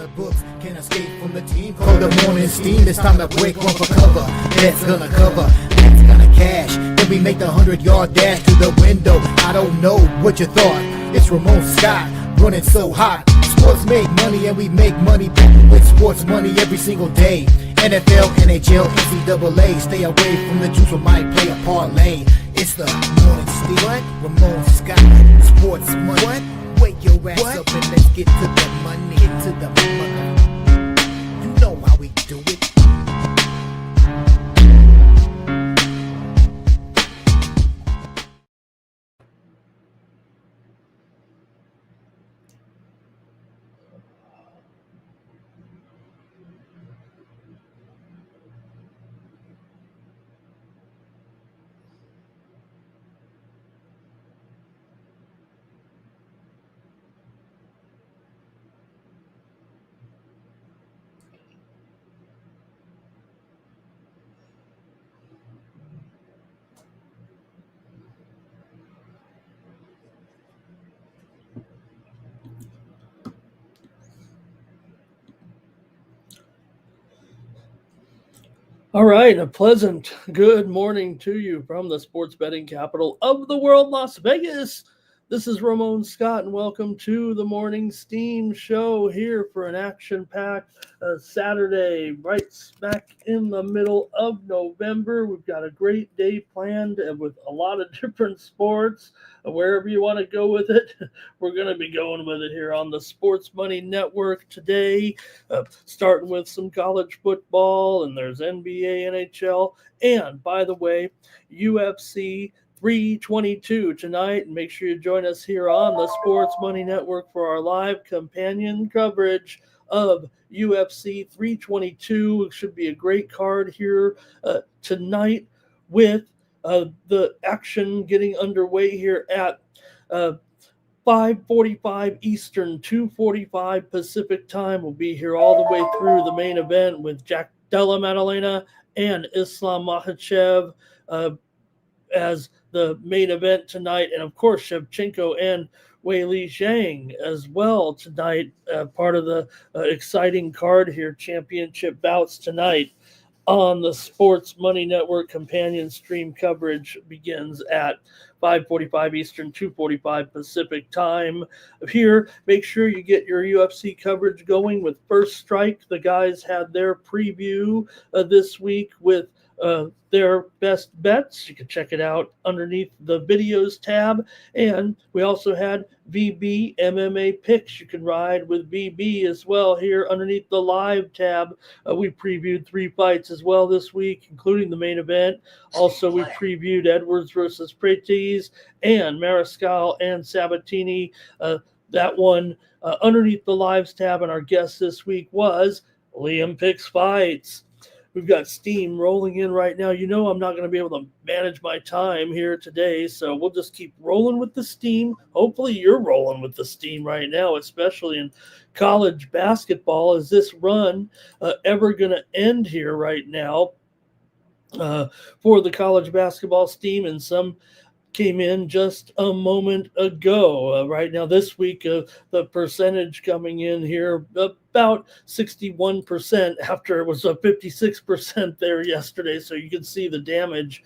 the books, can't escape from the team. Call the morning steam, it's time to break one for cover. That's gonna cover, that's gonna cash. Then we make the 100-yard dash to the window. I don't know what you thought. It's Ramon Scott, running so hot. Sports make money and we make money with sports money every single day. NFL, NHL, NCAA. Stay away from the juice or might play a parlay. It's the morning steam. What? Ramon Scott, sports money. What? Wake your ass up and let's get to the money. Get to the money. You know how we do it. All right, a pleasant good morning to you from the sports betting capital of the world, Las Vegas. This is Ramon Scott, and welcome to the Morning Steam Show here for an action-packed Saturday, right smack in the middle of November. We've got a great day planned with a lot of different sports. Wherever you want to go with it, we're going to be going with it here on the Sports Money Network today, starting with some college football, and there's NBA, NHL, and, by the way, UFC 322 tonight, and make sure you join us here on the Sports Money Network for our live companion coverage of UFC 322. It should be a great card here tonight with the action getting underway here at 5:45 Eastern, 2:45 Pacific time. We'll be here all the way through the main event with Jack Della Maddalena and Islam Makhachev as the main event tonight, and of course Shevchenko and Weili Zhang as well tonight, part of the exciting card here, championship bouts tonight on the Sports Money Network. Companion stream coverage begins at 5:45 Eastern, 2:45 Pacific time. Here, make sure you get your UFC coverage going with First Strike. The guys had their preview this week with their best bets. You can check it out underneath the videos tab. And we also had VB MMA picks. You can ride with VB as well here underneath the live tab. We previewed 3 fights as well this week, including the main event. Also, we previewed Edwards versus Prates and Mariscal and Sabatini. That one underneath the lives tab. And our guest this week was Liam Picks Fights. We've got steam rolling in right now. You know I'm not going to be able to manage my time here today, so we'll just keep rolling with the steam. Hopefully you're rolling with the steam right now, especially in college basketball. Is this run ever going to end here right now for the college basketball steam? And some came in just a moment ago. Right now, this week, the percentage coming in here about 61% after it was a 56% there yesterday. So you can see the damage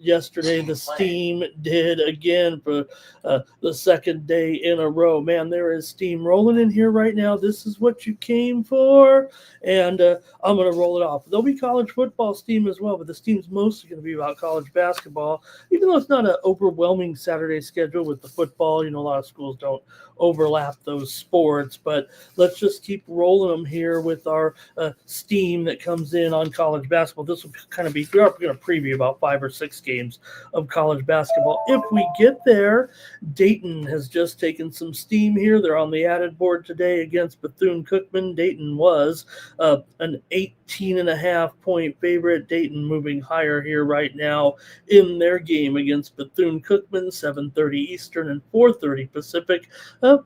yesterday. The steam did again for the second day in a row. Man, there is steam rolling in here right now. This is what you came for, and I'm going to roll it off. There'll be college football steam as well, but the steam's mostly going to be about college basketball, even though it's not an overwhelming Saturday schedule with the football. You know, a lot of schools don't overlap those sports, but let's just keep rolling them here with our steam that comes in on college basketball. This will kind of be, we are going to preview about 5 or 6 games of college basketball if we get there. Dayton has just taken some steam here. They're on the added board today against Bethune-Cookman. Dayton was an 18.5 point favorite. Dayton moving higher here right now in their game against Bethune-Cookman, 7:30 Eastern and 4:30 Pacific.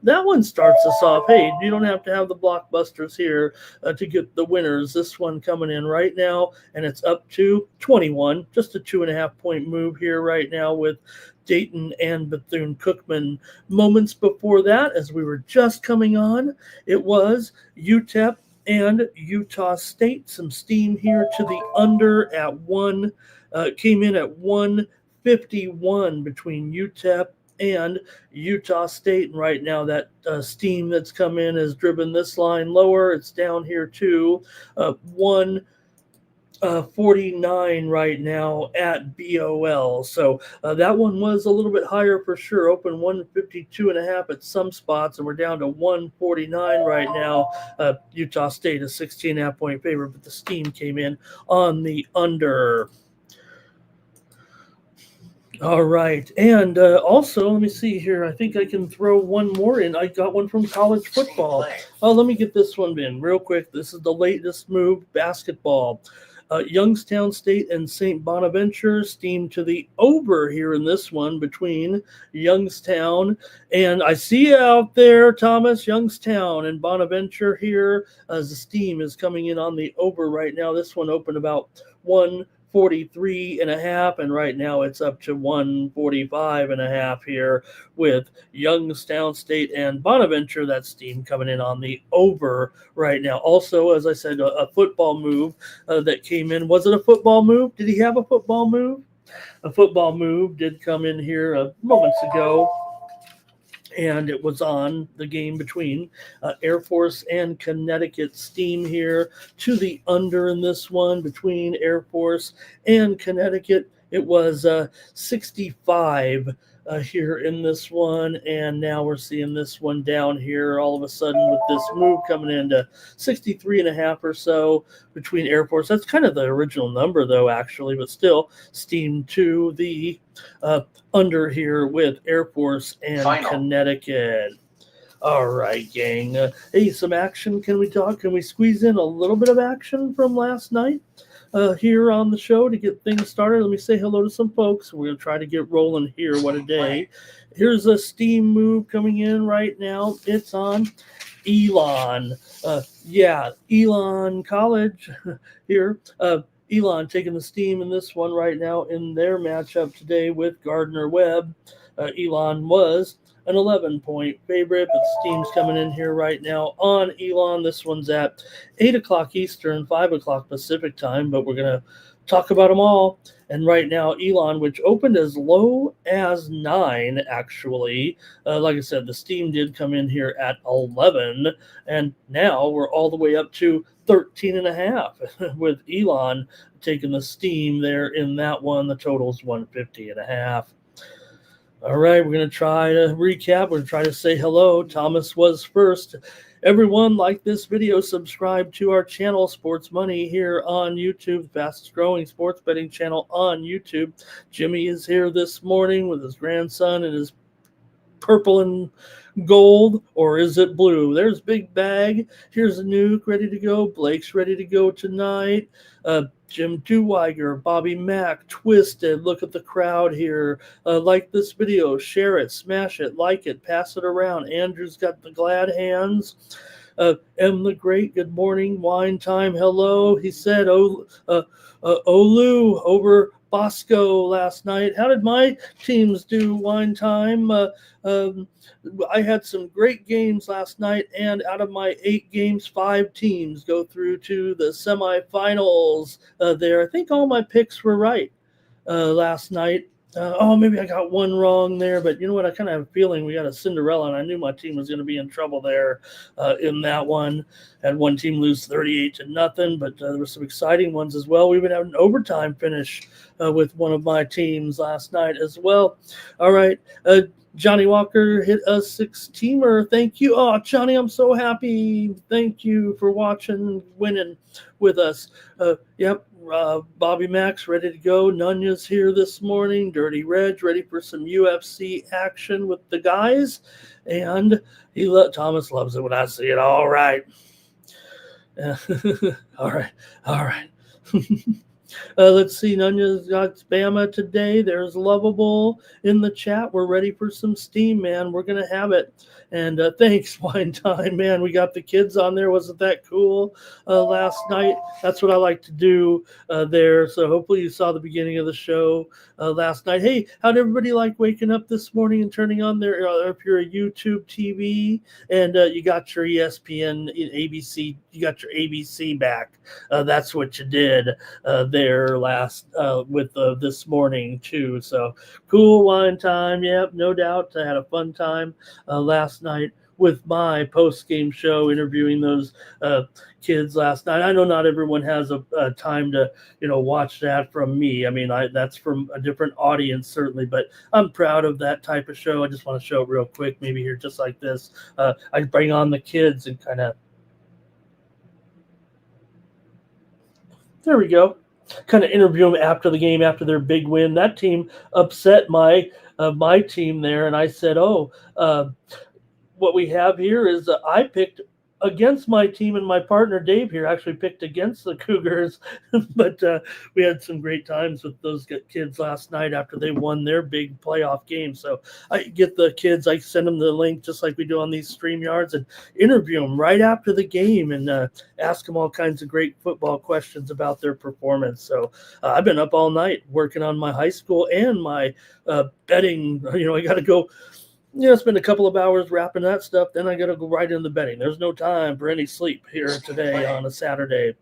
That one starts us off. Hey, you don't have to have the blockbusters here to get the winners. This one coming in right now, and it's up to 21, just a 2.5 point move here right now with Dayton and Bethune-Cookman. Moments before that, as we were just coming on, it was UTEP and Utah State. Some steam here to the under at one. Came in at 151 between UTEP and Utah State. And right now that steam that's come in has driven this line lower. It's down here to 149 right now at BOL. So that one was a little bit higher for sure. Open 152.5 at some spots, and we're down to 149 right now. Utah State a 16.5 point favorite, but the steam came in on the under. All right. And also, let me see here. I think I can throw one more in. I got one from college football. Let me get this one in real quick. This is the latest move, basketball. Youngstown State and St. Bonaventure steam to the over here in this one between Youngstown. And I see you out there, Thomas, Youngstown and Bonaventure here as the steam is coming in on the over right now. This one opened about 143.5, and right now it's up to 145.5 here with Youngstown State and Bonaventure. That steam coming in on the over right now. Also, as I said, a football move that came in. Was it a football move? Did he have a football move? A football move did come in here moments ago, and it was on the game between Air Force and Connecticut. Steam here to the under in this one between Air Force and Connecticut. It was 65 here in this one, and now we're seeing this one down here all of a sudden with this move coming into 63.5 or so between Air Force. That's kind of the original number though, actually, but still steam to the under here with Air Force and Final. Connecticut. All right, gang. Hey, some action. Can we talk? Can we squeeze in a little bit of action from last night here on the show to get things started? Let me say hello to some folks. We're going to try to get rolling here. What a day. Here's a steam move coming in right now. It's on Elon. Elon College here. Elon taking the steam in this one right now in their matchup today with Gardner-Webb. Elon was an 11-point favorite, but steam's coming in here right now on Elon. This one's at 8 o'clock Eastern, 5 o'clock Pacific time, but we're going to talk about them all. And right now, Elon, which opened as low as 9, actually. Like I said, the steam did come in here at 11, and now we're all the way up to 13.5 with Elon taking the steam there in that one. The total's 150.5. All right, we're going to try to recap. We're going to try to say hello. Thomas was first. Everyone, like this video, subscribe to our channel, Sports Money, here on YouTube, the fastest growing sports betting channel on YouTube. Jimmy is here this morning with his grandson and his purple and gold, or is it blue? There's Big Bag. Here's a nuke ready to go. Blake's ready to go tonight. Jim Duweiger, Bobby Mack, Twisted. Look at the crowd here. Like this video, share it, smash it, like it, pass it around. Andrew's got the glad hands. M the Great, good morning. Wine time, hello. He said, Olu over Bosco last night. How did my teams do, Wine time? I had some great games last night, and out of my 8 games, 5 teams go through to the semifinals there. I think all my picks were right last night. Maybe I got one wrong there, but you know what? I kind of have a feeling we got a Cinderella, and I knew my team was going to be in trouble there in that one. Had one team lose 38-0, but there were some exciting ones as well. We even had an overtime finish with one of my teams last night as well. All right. Johnny Walker hit a 6-teamer. Thank you. Oh, Johnny, I'm so happy. Thank you for watching, winning with us. Bobby Mack's ready to go. Nunya's here this morning. Dirty Reg ready for some UFC action with the guys. And Thomas loves it when I see it. All right. All right. Let's see. Nunya's got Bama today. There's Lovable in the chat. We're ready for some steam, man. We're going to have it. And thanks, Wine Time, man. We got the kids on there. Wasn't that cool last night? That's what I like to do there. So hopefully you saw the beginning of the show last night. Hey, how'd everybody like waking up this morning and turning on their, if you're a YouTube TV and you got your ESPN, ABC, you got your ABC back. That's what you did there last with this morning too. So cool. Wine Time. Yep, no doubt. I had a fun time last night with my post-game show interviewing those kids last night. I know not everyone has a time to watch that from me. I mean, that's from a different audience certainly, but I'm proud of that type of show. I just want to show it real quick, maybe here just like this. I bring on the kids and kind of, there we go, kind of interview them after the game, after their big win. That team upset my team there, and I said, what we have here is I picked against my team, and my partner Dave here actually picked against the Cougars, but we had some great times with those kids last night after they won their big playoff game. So I get the kids, I send them the link just like we do on these StreamYards and interview them right after the game and ask them all kinds of great football questions about their performance. So I've been up all night working on my high school and my betting. I got to go spend a couple of hours wrapping that stuff. Then I got to go right into the betting. There's no time for any sleep here today on a Saturday.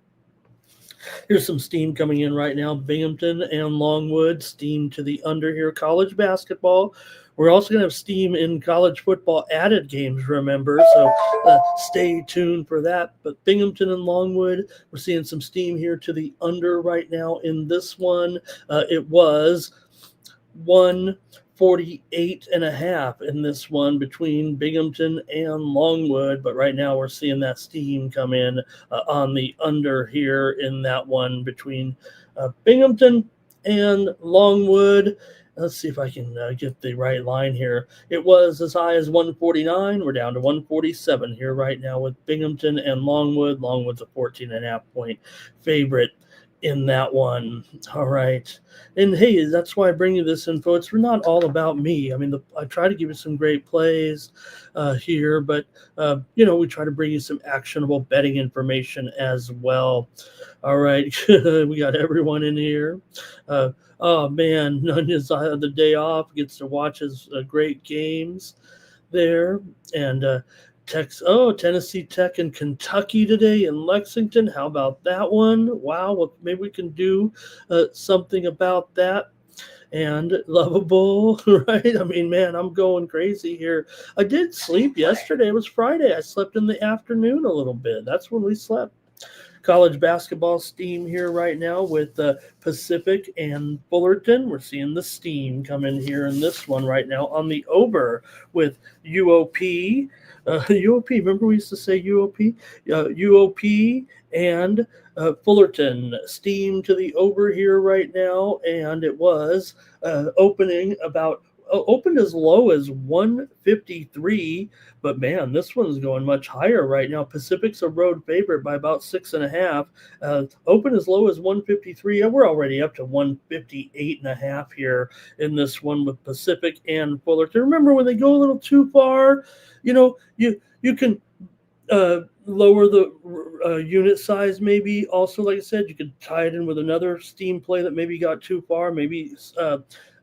Here's some steam coming in right now. Binghamton and Longwood, steam to the under here. College basketball. We're also going to have steam in college football added games, remember. So stay tuned for that. But Binghamton and Longwood, we're seeing some steam here to the under right now in this one. It was 148.5 in this one between Binghamton and Longwood, but right now we're seeing that steam come in on the under here in that one between Binghamton and Longwood. Let's see if I can get the right line here. It was as high as 149. We're down to 147 here right now with Binghamton and Longwood. Longwood's a 14.5 point favorite in that one. All right. And hey, that's why I bring you this info. It's not all about me. I mean, I try to give you some great plays here, but we try to bring you some actionable betting information as well. All right. We got everyone in here. Oh man, Nunya's had the day off, gets to watch his great games there. And Tennessee Tech and Kentucky today in Lexington. How about that one? Wow, well, maybe we can do something about that. And Lovable, right? I mean, man, I'm going crazy here. I did sleep yesterday. It was Friday. I slept in the afternoon a little bit. That's when we slept. College basketball steam here right now with Pacific and Fullerton. We're seeing the steam come in here in this one right now on the over with UOP. UOP, remember we used to say UOP? UOP and Fullerton. Steam to the over here right now, and it was opened as low as 153, but man, this one's going much higher right now. Pacific's a road favorite by about 6.5. Open as low as 153. We're already up to 158.5 here in this one with Pacific and Fullerton. Remember, when they go a little too far, you can lower the unit size maybe. Also, like I said, you could tie it in with another steam play that maybe got too far. Maybe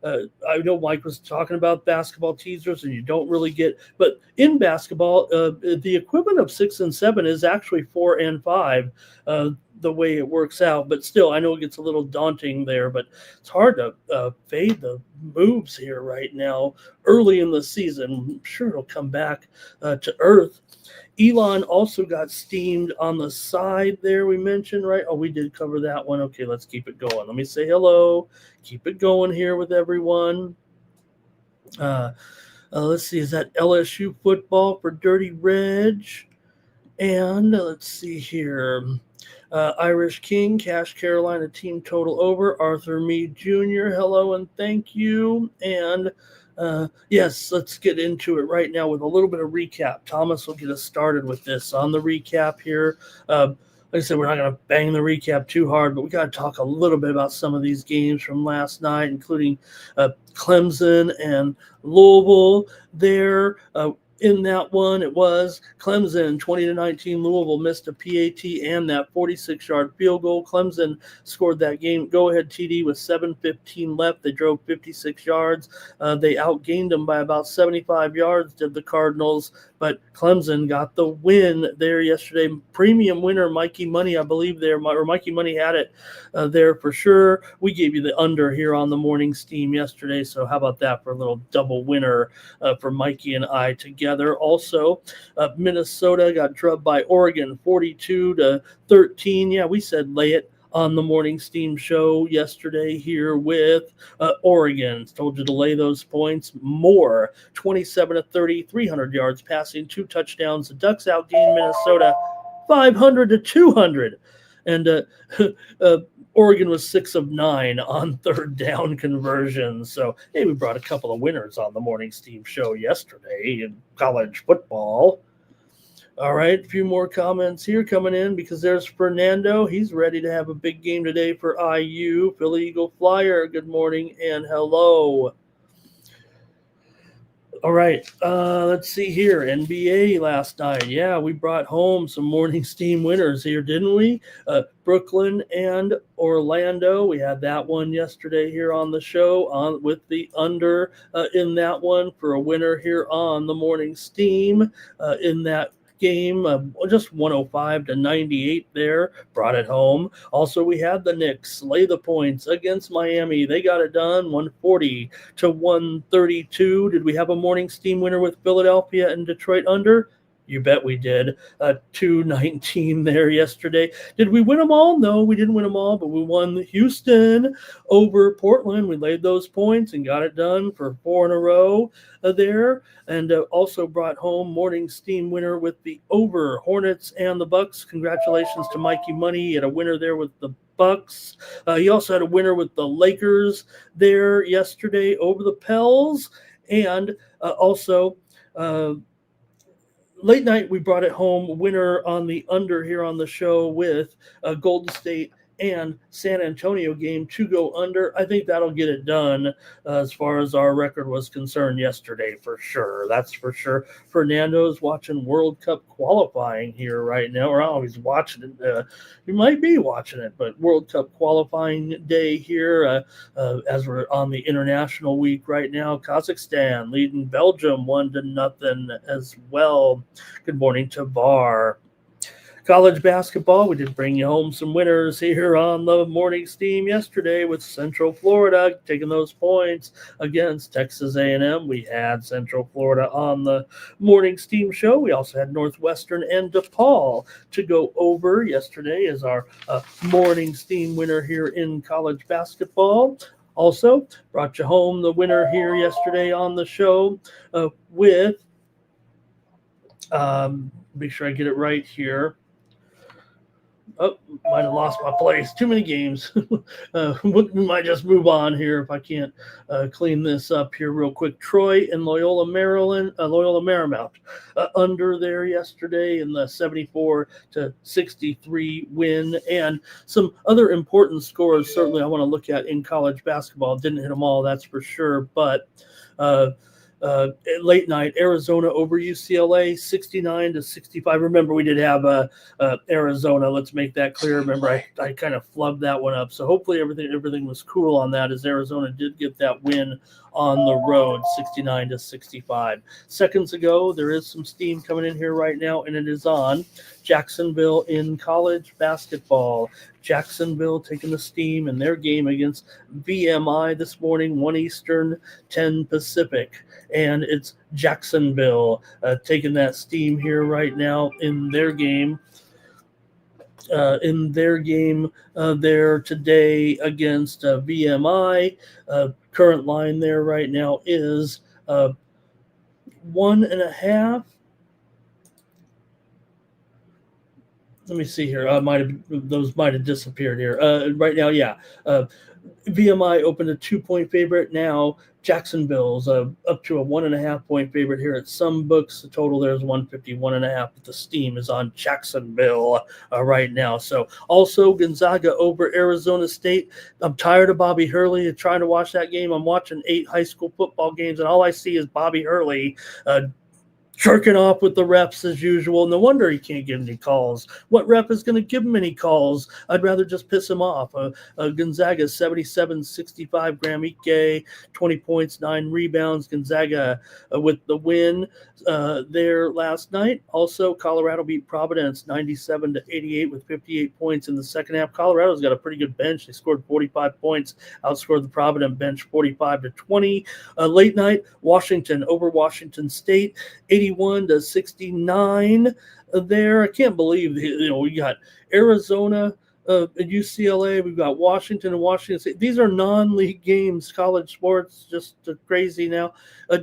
I know Mike was talking about basketball teasers, and you don't really get, but in basketball, the equivalent of 6 and 7 is actually 4 and 5, the way it works out. But still, I know it gets a little daunting there, but it's hard to fade the moves here right now early in the season. I'm sure it'll come back to earth. Elon also got steamed on the side there, we mentioned, right? Oh, we did cover that one. Okay, let's keep it going. Let me say hello. Keep it going here with everyone. Let's see, is that LSU football for Dirty Reg? And let's see here. Irish King, Cash Carolina team total over. Arthur Meade Jr., hello and thank you. And yes, let's get into it right now with a little bit of recap. Thomas will get us started with this on the recap here. like I said, we're not going to bang the recap too hard, but we got to talk a little bit about some of these games from last night, including Clemson and Louisville there. In that one, it was Clemson 20-19. Louisville missed a PAT and that 46-yard field goal. Clemson scored that game go-ahead TD with 7:15 left. They drove 56 yards. They outgained them by about 75 yards, did the Cardinals, but Clemson got the win there yesterday. Premium winner Mikey Money, I believe there, or Mikey Money had it there for sure. We gave you the under here on the morning steam yesterday, so how about that for a little double winner for Mikey and I together. Also, Minnesota got drubbed by Oregon 42-13. Yeah, we said lay it on the morning steam show yesterday here with Oregon. Told you to lay those points more. 27-30, 300 yards passing, 2 touchdowns. The Ducks outgained Minnesota 500-200. And Oregon was 6 of 9 on third down conversions. So, hey, we brought a couple of winners on the morning steam show yesterday in college football. All right, a few more comments here coming in because there's Fernando. He's ready to have a big game today for IU. Philly Eagle Flyer, good morning and hello. All right, let's see here. NBA last night. Yeah, we brought home some morning steam winners here, didn't we? Brooklyn and Orlando. We had that one yesterday here on the show with the under in that one for a winner here on the morning steam in that game, just 105-98 there, brought it home. Also, we had the Knicks lay the points against Miami. They got it done, 140-132. Did we have a morning steam winner with Philadelphia and Detroit under? You bet we did. 219 there yesterday. Did we win them all? No, we didn't win them all, but we won Houston over Portland. We laid those points and got it done for 4 in a row there. And also brought home morning steam winner with the over Hornets and the Bucks. Congratulations to Mikey Money. He had a winner there with the Bucks. He also had a winner with the Lakers there yesterday over the Pels. And also late night, we brought it home winner on the under here on the show with Golden State and San Antonio game to go under. I think that'll get it done as far as our record was concerned yesterday for sure. That's for sure. Fernando's watching World Cup qualifying here right now. We're always watching it. You might be watching it, but World Cup qualifying day here as we're on the international week right now. Kazakhstan leading Belgium 1-0 as well. Good morning to Var. College basketball, we did bring you home some winners here on the morning steam yesterday with Central Florida taking those points against Texas A&M. We had Central Florida on the morning steam show. We also had Northwestern and DePaul to go over yesterday as our morning steam winner here in college basketball. Also brought you home the winner here yesterday on the show with, make sure I get it right here. Oh, might have lost my place. Too many games. We might just move on here if I can't clean this up here real quick. Troy and Loyola Marymount under there yesterday in the 74-63 win. And some other important scores certainly I want to look at in college basketball. Didn't hit them all, that's for sure. But late night, Arizona over UCLA, 69-65. Remember, we did have Arizona. Let's make that clear. Remember, I kind of flubbed that one up. So hopefully everything was cool on that, as Arizona did get that win on the road, 69-65. Seconds ago, there is some steam coming in here right now, and it is on Jacksonville in college basketball. Jacksonville taking the steam in their game against VMI this morning, 1 Eastern, 10 Pacific. And it's Jacksonville taking that steam here right now in their game. There today against VMI. Current line there right now is 1.5. let me see here. Those might have disappeared here. Right now, yeah. VMI opened a 2-point favorite. Now Jacksonville's up to a 1.5-point favorite here at some books. The total there is 151.5, but the steam is on Jacksonville right now. So also Gonzaga over Arizona State. I'm tired of Bobby Hurley trying to watch that game. I'm watching 8 high school football games, and all I see is Bobby Hurley jerking off with the refs as usual. No wonder he can't get any calls. What ref is going to give him any calls? I'd rather just piss him off. Gonzaga 77-65, Graham Ike, 20 points, 9 rebounds. Gonzaga with the win there last night. Also, Colorado beat Providence 97-88 with 58 points in the second half. Colorado's got a pretty good bench. They scored 45 points, outscored the Providence bench 45-20. Late night, Washington over Washington State, 81-69 there. I can't believe we got Arizona and UCLA. We've got Washington and Washington State. These are non-league games. College sports just crazy now.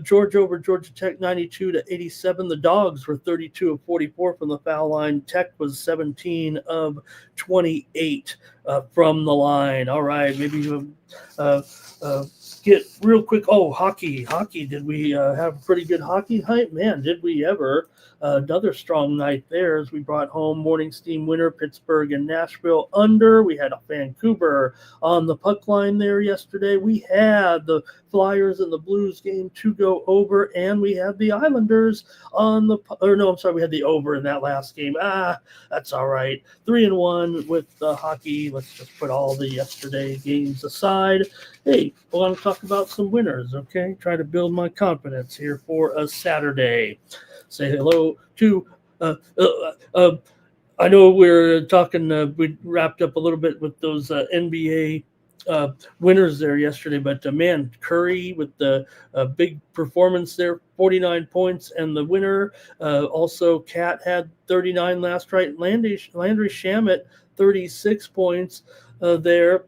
Georgia over Georgia Tech 92-87. The Dogs were 32 of 44 from the foul line. Tech was 17 of 28 from the line. All right, maybe you get real quick. Oh, hockey. Did we have a pretty good hockey night? Man, did we ever. Another strong night there as we brought home morning steam winner Pittsburgh and Nashville under. We had a Vancouver on the puck line there yesterday. We had the Flyers and the Blues game to go over, and we had the Islanders on the we had the over in that last game. That's all right. 3-1 with hockey. Let's just put all the yesterday games aside. Hey, I want to talk about some winners, okay? Try to build my confidence here for a Saturday. Say hello to I know we're talking, we wrapped up a little bit with those NBA winners there yesterday, but man, Curry with the big performance there, 49 points, and the winner also Cat had 39 last night. Landry Shamet, 36 points there.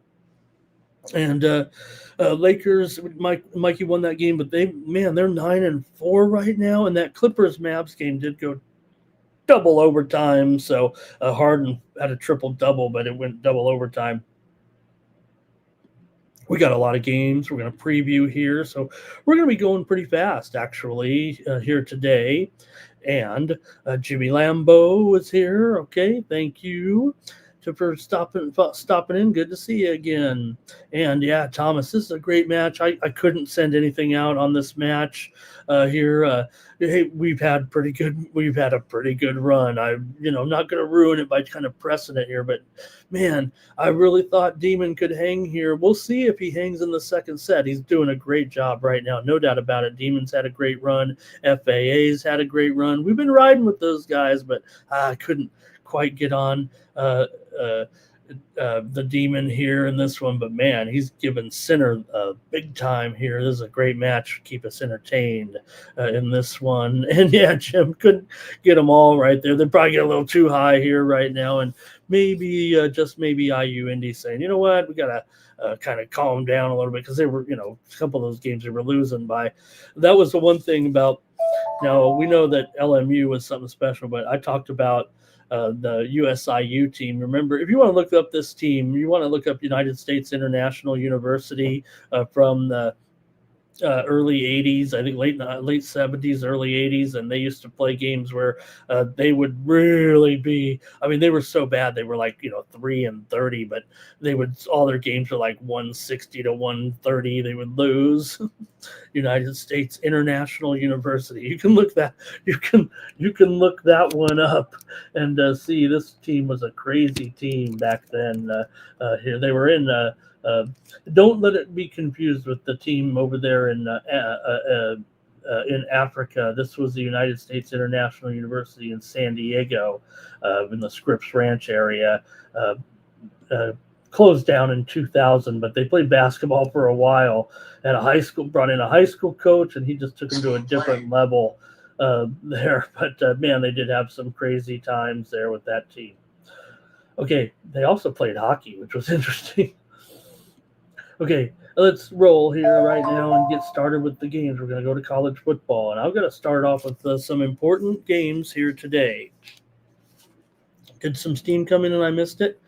And Lakers, Mikey won that game, but they're 9-4 right now. And that Clippers Mavs game did go double overtime. So Harden had a triple double, but it went double overtime. We got a lot of games we're going to preview here. So we're going to be going pretty fast, actually, here today. And Jimmy Lambeau is here. Okay, thank you for stopping in. Good to see you again. And yeah, Thomas, this is a great match. I couldn't send anything out on this match here. Hey, we've had a pretty good run. I'm not going to ruin it by kind of pressing it here, but man, I really thought Demon could hang here. We'll see if he hangs in the second set. He's doing a great job right now, no doubt about it. Demon's had a great run. FAA's had a great run. We've been riding with those guys, but I couldn't quite get on the Demon here in this one, but man, he's given Sinner big time here. This is a great match. Keep us entertained in this one. And yeah, Jim couldn't get them all right there. They probably get a little too high here right now, and maybe just maybe IU Indy saying, you know what, we gotta kind of calm down a little bit, because they were, a couple of those games they were losing by. That was the one thing about. Now we know that LMU was something special, but I talked about the USIU team. Remember, if you want to look up this team, you want to look up United States International University from the early 80s, I think late 70s, early 80s, and they used to play games where they would really be, they were so bad, they were like 3-30, but all their games were like 160 to 130. They would lose. United States International University. You can look that one up and see this team was a crazy team back then. Here they were in. Don't let it be confused with the team over there in Africa. This was the United States International University in San Diego, in the Scripps Ranch area. Closed down in 2000, but they played basketball for a while. Brought in a high school coach, and he just took them to a different level there. But man, they did have some crazy times there with that team. Okay, they also played hockey, which was interesting. Okay, let's roll here right now and get started with the games. We're going to go to college football, and I'm going to start off with some important games here today. Did some steam come in and I missed it?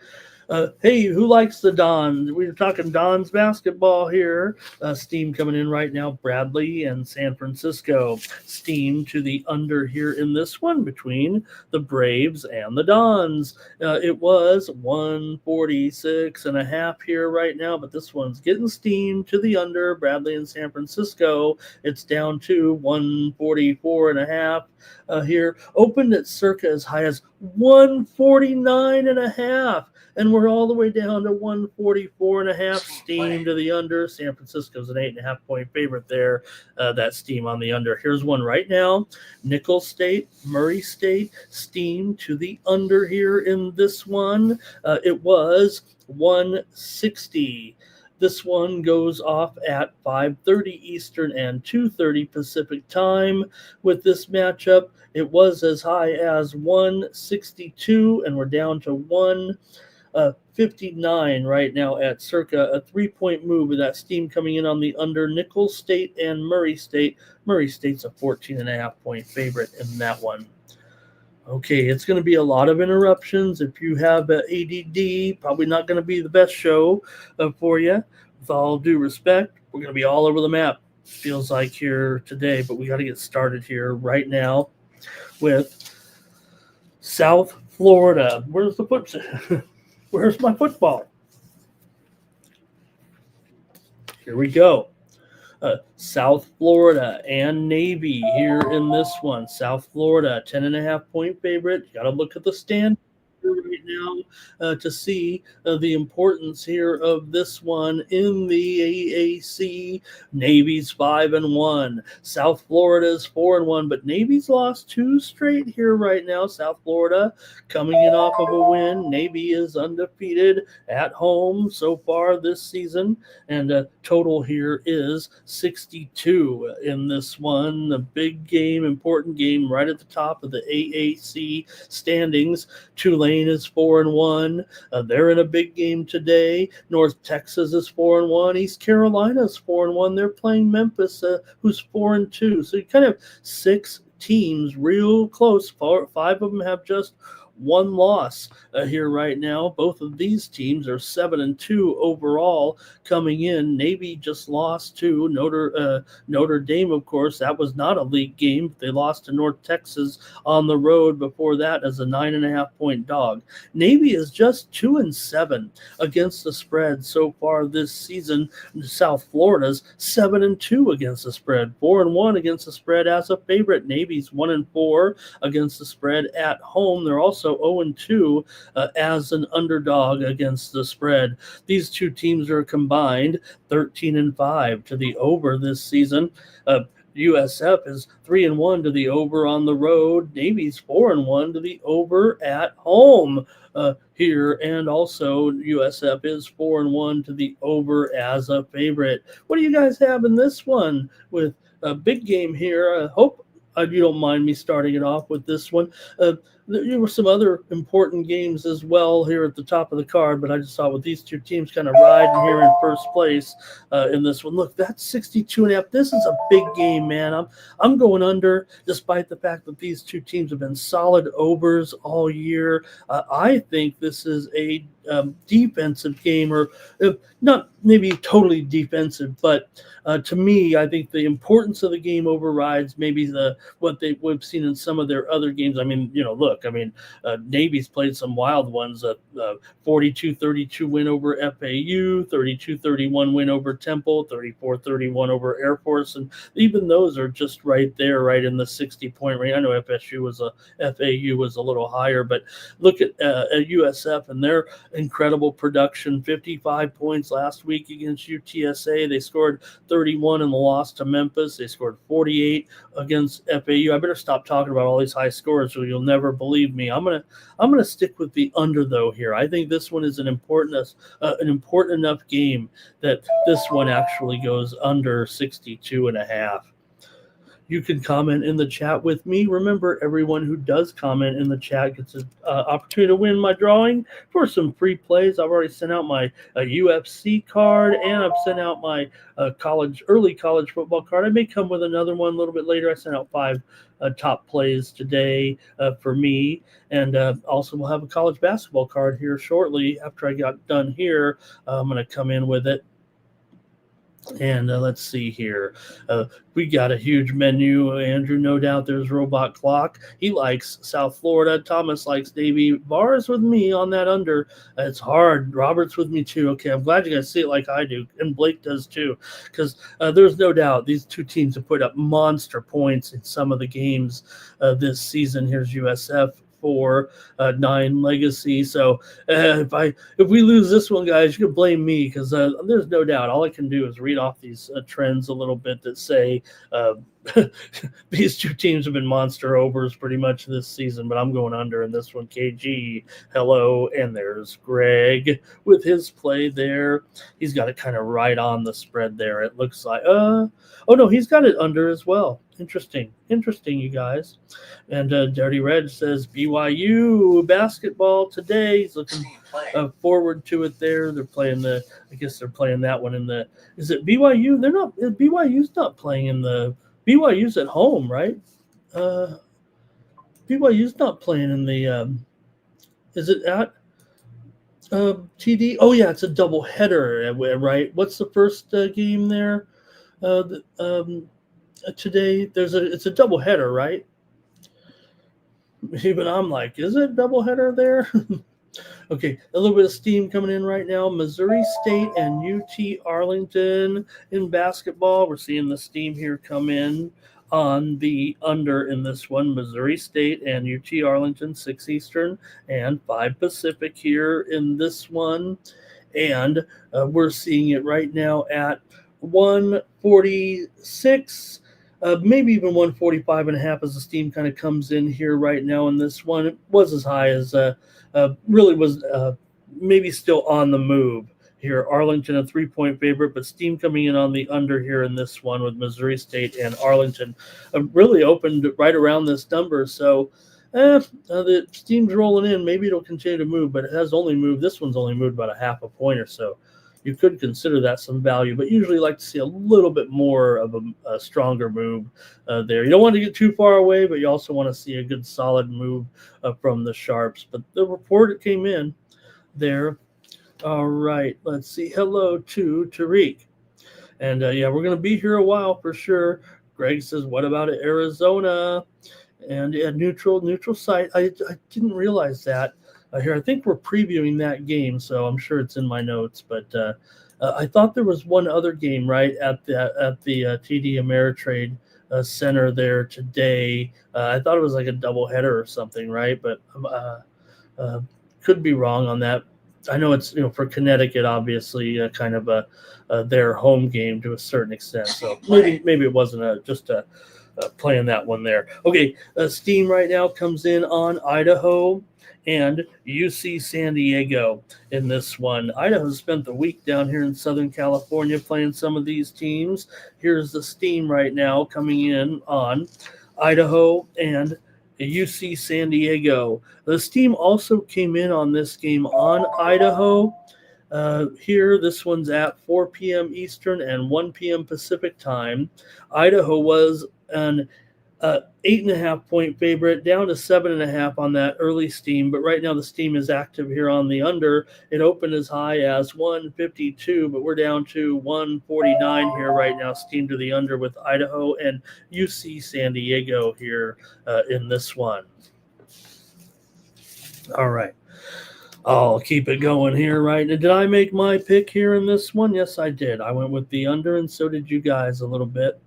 Hey, who likes the Dons? We were talking Dons basketball here. Steam coming in right now. Bradley and San Francisco. Steam to the under here in this one between the Braves and the Dons. It was 146.5 here right now, but this one's getting steam to the under. Bradley and San Francisco. It's down to 144.5 here. Opened at circa as high as 149.5. And we're all the way down to 144.5. Steam to the under. San Francisco's an 8.5 point favorite there. That steam on the under. Here's one right now. Nickel State, Murray State, steam to the under here in this one. It was 160. This one goes off at 5:30 Eastern and 2:30 Pacific time. With this matchup, it was as high as 162, and we're down to 159 right now at circa a 3-point move with that steam coming in on the under. Nickel State and Murray State. Murray State's a 14.5 point favorite in that one. Okay, it's going to be a lot of interruptions. If you have ADD, probably not going to be the best show for you. With all due respect, we're going to be all over the map, feels like, here today, but we got to get started here right now with South Florida. Where's the Where's my football? Here we go. South Florida and Navy here in this one. South Florida, 10.5 point favorite. You got to look at the stand right now to see the importance here of this one in the AAC. Navy's 5-1. South Florida's 4-1, but Navy's lost 2 straight here right now. South Florida coming in off of a win. Navy is undefeated at home so far this season, and total here is 62 in this one. The big game, important game right at the top of the AAC standings. Tulane is 4-1. They're in a big game today. North Texas is 4-1. East Carolina is 4-1. They're playing Memphis, who's 4-2. So you kind of 6 teams real close. 5 of them have just 1 loss here right now. Both of these teams are 7-2 overall coming in. Navy just lost to Notre Dame, of course. That was not a league game. They lost to North Texas on the road before that as a 9.5 point dog. Navy is just 2-7 against the spread so far this season. South Florida's 7-2 against the spread, 4-1 against the spread as a favorite. Navy's 1-4 against the spread at home. They're also 0-2 as an underdog against the spread. These two teams are combined 13-5 to the over this season. USF is 3-1 to the over on the road. Navy's 4-1 to the over at home here, and also USF is 4-1 to the over as a favorite. What do you guys have in this one with a big game here? I hope you don't mind me starting it off with this one. There were some other important games as well here at the top of the card, but I just thought with these two teams kind of riding here in first place in this one. Look, that's 62.5. This is a big game, man. I'm going under, despite the fact that these two teams have been solid overs all year. I think this is a defensive game, or not maybe totally defensive, but to me, I think the importance of the game overrides maybe what we've seen in some of their other games. I mean, look, Navy's played some wild ones. 42-32 win over FAU, 32-31 win over Temple, 34-31 over Air Force, and even those are just right there, right in the 60-point range. I know FAU was a little higher, but look at USF and their incredible production. 55 points last week against UTSA. They scored 31 in the loss to Memphis. They scored 48 against FAU. I better stop talking about all these high scores, so you'll never believe me. I'm gonna stick with the under though here. I think this one is an important enough game that this one actually goes under 62.5. you can comment in the chat with me. Remember, everyone who does comment in the chat gets an opportunity to win my drawing for some free plays. I've already sent out my UFC card, and I've sent out my early college football card. I may come with another one a little bit later. I sent out 5 top plays today for me, and also we'll have a college basketball card here shortly after I got done here. I'm going to come in with it. And let's see here. We got a huge menu. Andrew, no doubt there's Robot Clock. He likes South Florida. Thomas likes Navy. Bars with me on that under. It's hard. Robert's with me too. Okay, I'm glad you guys see it like I do. And Blake does too. Because there's no doubt these two teams have put up monster points in some of the games this season. Here's USF. 9 legacy. So if we lose this one, guys, you can blame me, because there's no doubt all I can do is read off these trends a little bit that say these two teams have been monster overs pretty much this season, but I'm going under in this one. KG, hello, and there's Greg with his play there. He's got it kind of right on the spread there. It looks like oh no, he's got it under as well. Interesting, you guys. And Dirty Red says BYU basketball today. He's looking forward to it there. They're playing I guess they're playing that one in the, is it BYU? They're not, BYU's not playing in the, BYU's at home, right? BYU's not playing in the, is it at TD? Oh yeah, it's a double header, right? What's the first game there? Today it's a double header, right? Even I'm like, is it double header there? Okay, a little bit of steam coming in right now. Missouri State and UT Arlington in basketball. We're seeing the steam here come in on the under in this one. Missouri State and UT Arlington, 6 Eastern and 5 Pacific here in this one. And we're seeing it right now at 146. Maybe even 145.5 as the steam kind of comes in here right now in this one. It was as high as really was maybe still on the move here. Arlington a 3-point favorite, but steam coming in on the under here in this one with Missouri State and Arlington really opened right around this number. So the steam's rolling in. Maybe it'll continue to move, but it has only moved. This one's only moved about a half a point or so. You could consider that some value, but usually like to see a little bit more of a stronger move there. You don't want to get too far away, but you also want to see a good solid move from the sharps. But the report it came in there. All right, let's see. Hello to Tariq. And yeah, we're going to be here a while for sure. Greg says, what about Arizona? And yeah, neutral site. I didn't realize that. Here, I think we're previewing that game, so I'm sure it's in my notes. But I thought there was one other game right at the TD Ameritrade Center there today. I thought it was like a doubleheader or something, right? But could be wrong on that. I know it's for Connecticut, obviously, kind of their home game to a certain extent. So maybe it wasn't just playing that one there. Okay, steam right now comes in on Idaho and UC San Diego in this one. Idaho spent the week down here in Southern California playing some of these teams. Here's the steam right now coming in on Idaho and UC San Diego. The steam also came in on this game on Idaho. Here, this one's at 4 p.m. Eastern and 1 p.m. Pacific time. Idaho was an 8.5 point favorite, down to 7.5 on that early steam, but right now the steam is active here on the under. It opened as high as 152, but we're down to 149 here right now, steam to the under with Idaho and UC San Diego here in this one. All right. I'll keep it going here, right? Did I make my pick here in this one? Yes, I did. I went with the under, and so did you guys a little bit.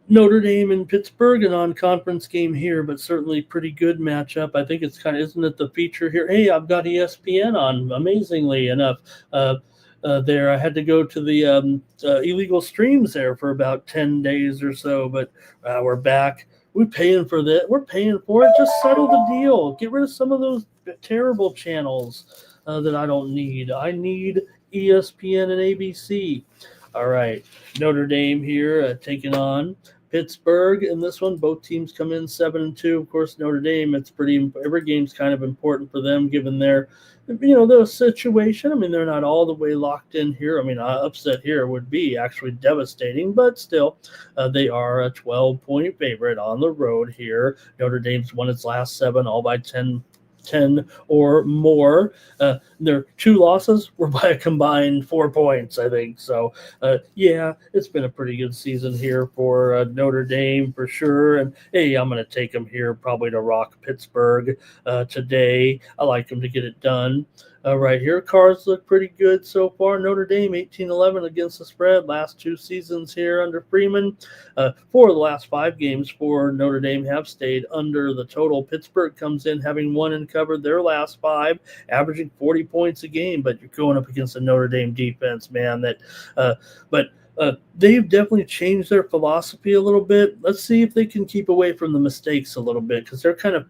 Notre Dame and Pittsburgh, a non-conference game here, but certainly pretty good matchup. I think it's kind of, isn't it the feature here? Hey, I've got ESPN on, amazingly enough. There, I had to go to the illegal streams there for about 10 days or so, but we're back. We're paying for that. We're paying for it. Just settle the deal. Get rid of some of those terrible channels that I don't need. I need ESPN and ABC. All right, Notre Dame here taking on Pittsburgh in this one. Both teams come in 7-2. Of course, Notre Dame, every game's kind of important for them given their the situation. I mean, they're not all the way locked in here. I mean, upset here would be actually devastating, but still, they are a 12-point favorite on the road here. Notre Dame's won its last 7, all by 10 or more. Their 2 losses were by a combined 4 points, I think. So, yeah, it's been a pretty good season here for Notre Dame for sure. And, hey, I'm going to take them here probably to rock Pittsburgh today. I like them to get it done. Right here, cards look pretty good so far. Notre Dame 18-11 against the spread last 2 seasons here under Freeman. 4 of the last 5 games for Notre Dame have stayed under the total. Pittsburgh comes in having won and covered their last 5, averaging 40 points a game. But you're going up against a Notre Dame defense, man. They've definitely changed their philosophy a little bit. Let's see if they can keep away from the mistakes a little bit because they're kind of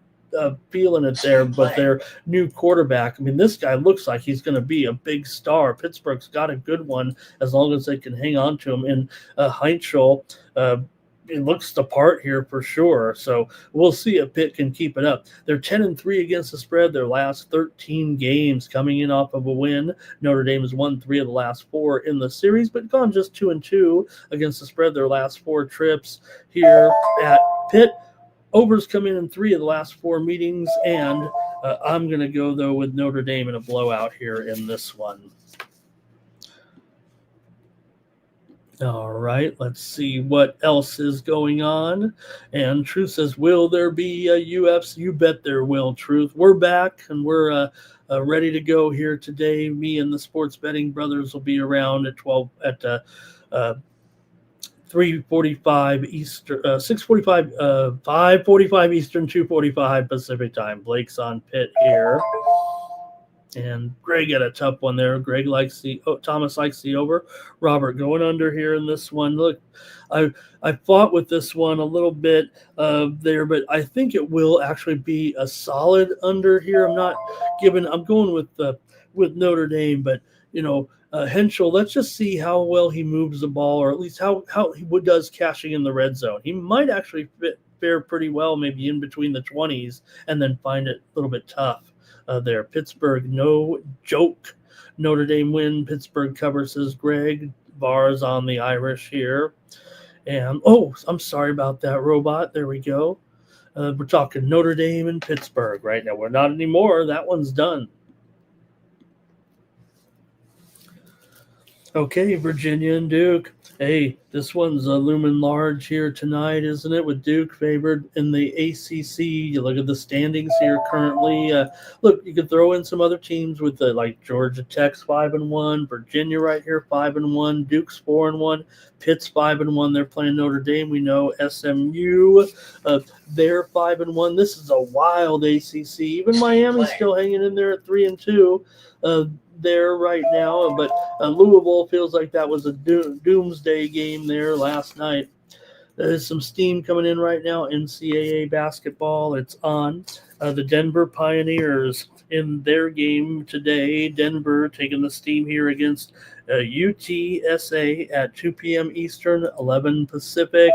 feeling it there, but their new quarterback, I mean, this guy looks like he's going to be a big star. Pittsburgh's got a good one as long as they can hang on to him. And Heinschel, it looks the part here for sure. So we'll see if Pitt can keep it up. They're 10-3 against the spread their last 13 games, coming in off of a win. Notre Dame has won 3 of the last 4 in the series, but gone just 2-2 against the spread their last 4 trips here at Pitt. Overs come in 3 of the last 4 meetings, and I'm going to go, though, with Notre Dame in a blowout here in this one. All right, let's see what else is going on. And Truth says, will there be a UFC? You bet there will, Truth. We're back, and we're ready to go here today. Me and the Sports Betting Brothers will be around at 3:45 Eastern, 6:45, 5:45 Eastern, 2:45 Pacific time. Blake's on Pitt here, and Greg had a tough one there. Greg likes Thomas likes the over. Robert going under here in this one. Look, I fought with this one a little bit there, but I think it will actually be a solid under here. I'm going with Notre Dame, but Henschel, let's just see how well he moves the ball, or at least how he does cashing in the red zone. He might actually fare pretty well, maybe in between the 20s, and then find it a little bit tough there. Pittsburgh, no joke. Notre Dame win. Pittsburgh covers, says Greg. Bars on the Irish here. And, I'm sorry about that, Robot. There we go. We're talking Notre Dame and Pittsburgh right now. We're not anymore. That one's done. Okay, Virginia and Duke. Hey, this one's looming large here tonight, isn't it? With Duke favored in the ACC. You look at the standings here currently. Look, you could throw in some other teams with like Georgia Tech's 5-1, Virginia right here 5-1, Duke's 4-1, Pitt's 5-1. They're playing Notre Dame. We know SMU. They're 5-1. This is a wild ACC. Even Miami's still hanging in there at 3-2. There right now, but Louisville feels like that was a doomsday game there last night. There's some steam coming in right now. NCAA basketball, it's on. The Denver Pioneers in their game today. Denver taking the steam here against UTSA at 2 p.m. Eastern, 11 Pacific.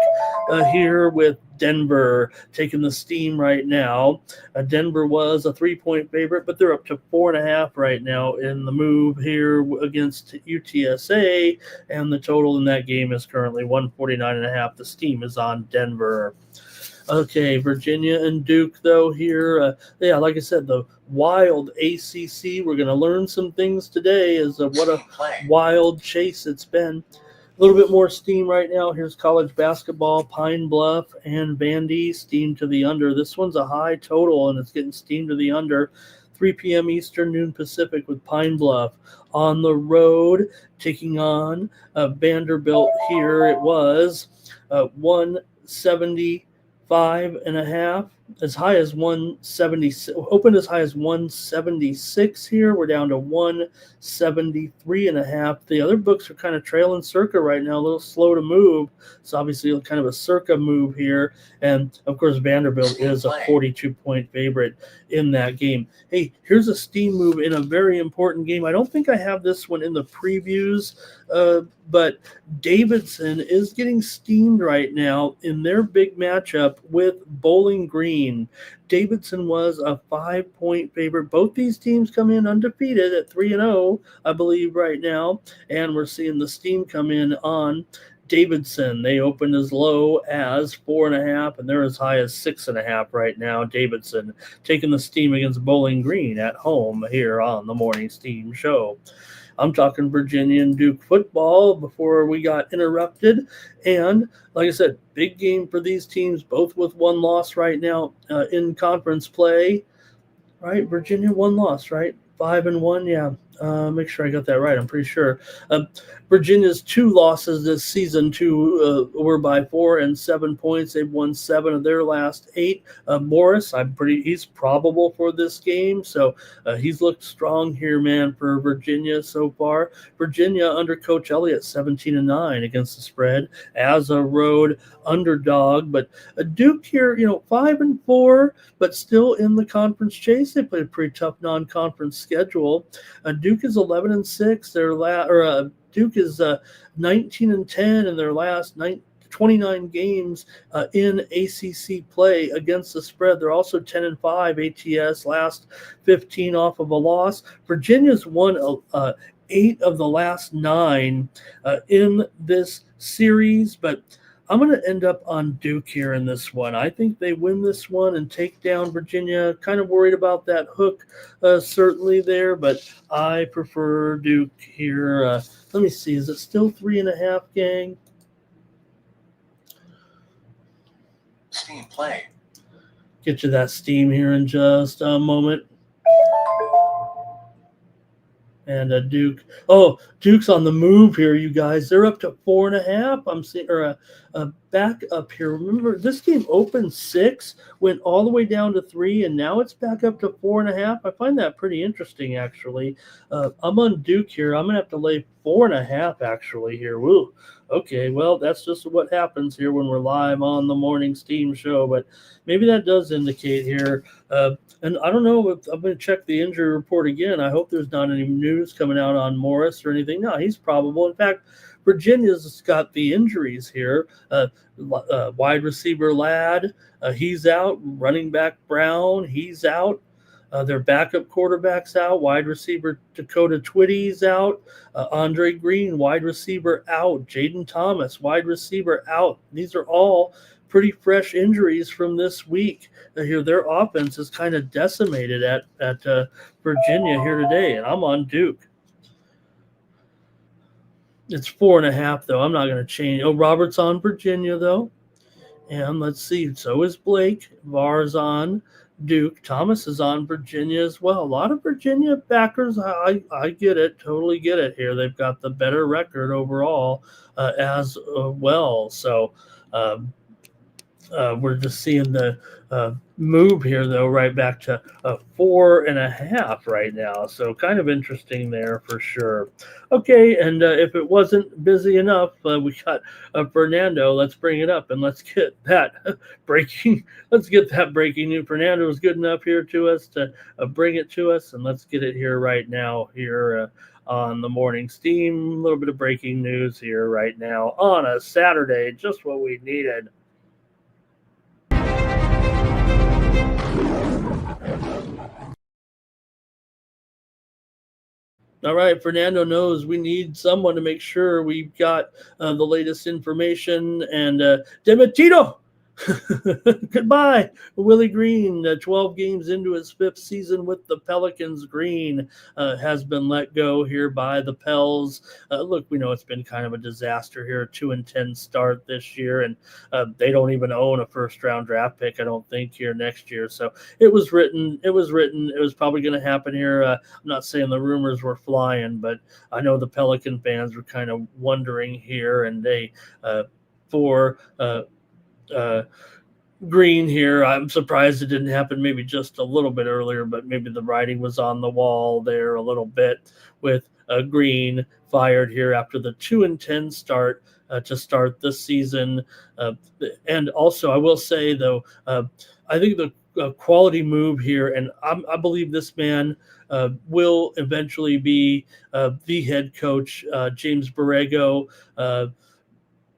Here with Denver taking the steam right now. Denver was a 3-point favorite, but they're up to 4.5 right now in the move here against UTSA, and the total in that game is currently 149.5. The steam is on Denver. Okay, Virginia and Duke, though, here. Like I said, the wild ACC. We're going to learn some things today as what a wild chase it's been. A little bit more steam right now. Here's college basketball, Pine Bluff and Vandy, steam to the under. This one's a high total, and it's getting steam to the under. 3 p.m. Eastern, noon Pacific with Pine Bluff on the road, taking on Vanderbilt here. It was 175.5 as high as 176, opened as high as 176 here. We're down to 173 and a half. The other books are kind of trailing Circa right now, a little slow to move. It's obviously kind of a Circa move here. And of course, Vanderbilt is a 42-point favorite in that game. Hey, here's a steam move in a very important game. I don't think I have this one in the previews, but Davidson is getting steamed right now in their big matchup with Bowling Green. Davidson was a 5-point favorite. Both these teams come in undefeated at 3-0, I believe, right now. And we're seeing the steam come in on Davidson. They opened as low as 4.5, and they're as high as 6.5 right now. Davidson taking the steam against Bowling Green at home here on the Morning Steam Show. I'm talking Virginia and Duke football before we got interrupted. And like I said, big game for these teams, both with one loss right now in conference play. Right? Virginia, one loss, right? 5-1, yeah. Make sure I got that right. I'm pretty sure. Virginia's 2 losses this season were by 4 and 7 points. They've won 7 of their last 8. Morris, he's probable for this game, so he's looked strong here, man, for Virginia so far. Virginia under Coach Elliott, 17-9 against the spread as a road underdog. But Duke here, 5-4, but still in the conference chase. They played a pretty tough non-conference schedule. Duke is 11-6. Duke is 19-10 in their last 29 games in ACC play against the spread. They're also 10-5 ATS, last 15 off of a loss. Virginia's won 8 of the last 9 in this series, but I'm going to end up on Duke here in this one. I think they win this one and take down Virginia. Kind of worried about that hook, certainly there, but I prefer Duke here. Let me see. Is it still 3.5, gang? Steam play. Get you that steam here in just a moment. And Duke's on the move here, you guys. They're up to 4.5. I'm seeing, back up here. Remember, this game opened 6, went all the way down to 3, and now it's back up to 4.5. I find that pretty interesting, actually. I'm on Duke here. I'm gonna have to lay 4.5 actually here. Woo. Okay, well, that's just what happens here when we're live on the Morning Steam Show, but maybe that does indicate here. And I don't know if I'm going to check the injury report again. I hope there's not any news coming out on Morris or anything. No, he's probable. In fact, Virginia's got the injuries here. Wide receiver Ladd, he's out. Running back Brown, he's out. Their backup quarterback's out. Wide receiver Dakota Twitty's out. Andre Green, wide receiver, out. Jaden Thomas, wide receiver, out. These are all pretty fresh injuries from this week. Here, their offense is kind of decimated at Virginia here today, and I'm on Duke. It's 4.5, though. I'm not going to change. Oh, Robert's on Virginia, though. And let's see. So is Blake. Var's on Duke. Thomas is on Virginia as well. A lot of Virginia backers. I get it. Totally get it here. They've got the better record overall as well. So we're just seeing the move here, though, right back to 4.5 right now. So kind of interesting there for sure. Okay, and if it wasn't busy enough, we got Fernando. Let's bring it up and let's get that breaking. Let's get that breaking news. Fernando was good enough here to us to bring it to us, and let's get it here right now here on the Morning Steam. A little bit of breaking news here right now on a Saturday, just what we needed. All right, Fernando knows we need someone to make sure we've got the latest information. And Demetito, goodbye. Willie Green, 12 games into his 5th season with the Pelicans. Green has been let go here by the Pels. Look, we know it's been kind of a disaster here, a 2-10 start this year, and they don't even own a first-round draft pick, I don't think, here next year. So it was written. It was probably going to happen here. I'm not saying the rumors were flying, but I know the Pelican fans were kind of wondering here, and they Green here. I'm surprised it didn't happen maybe just a little bit earlier, but maybe the writing was on the wall there a little bit with Green fired here after the 2-10 start to start this season. And also, I will say, though, I think the quality move here, and I believe this man will eventually be the head coach, James Borrego.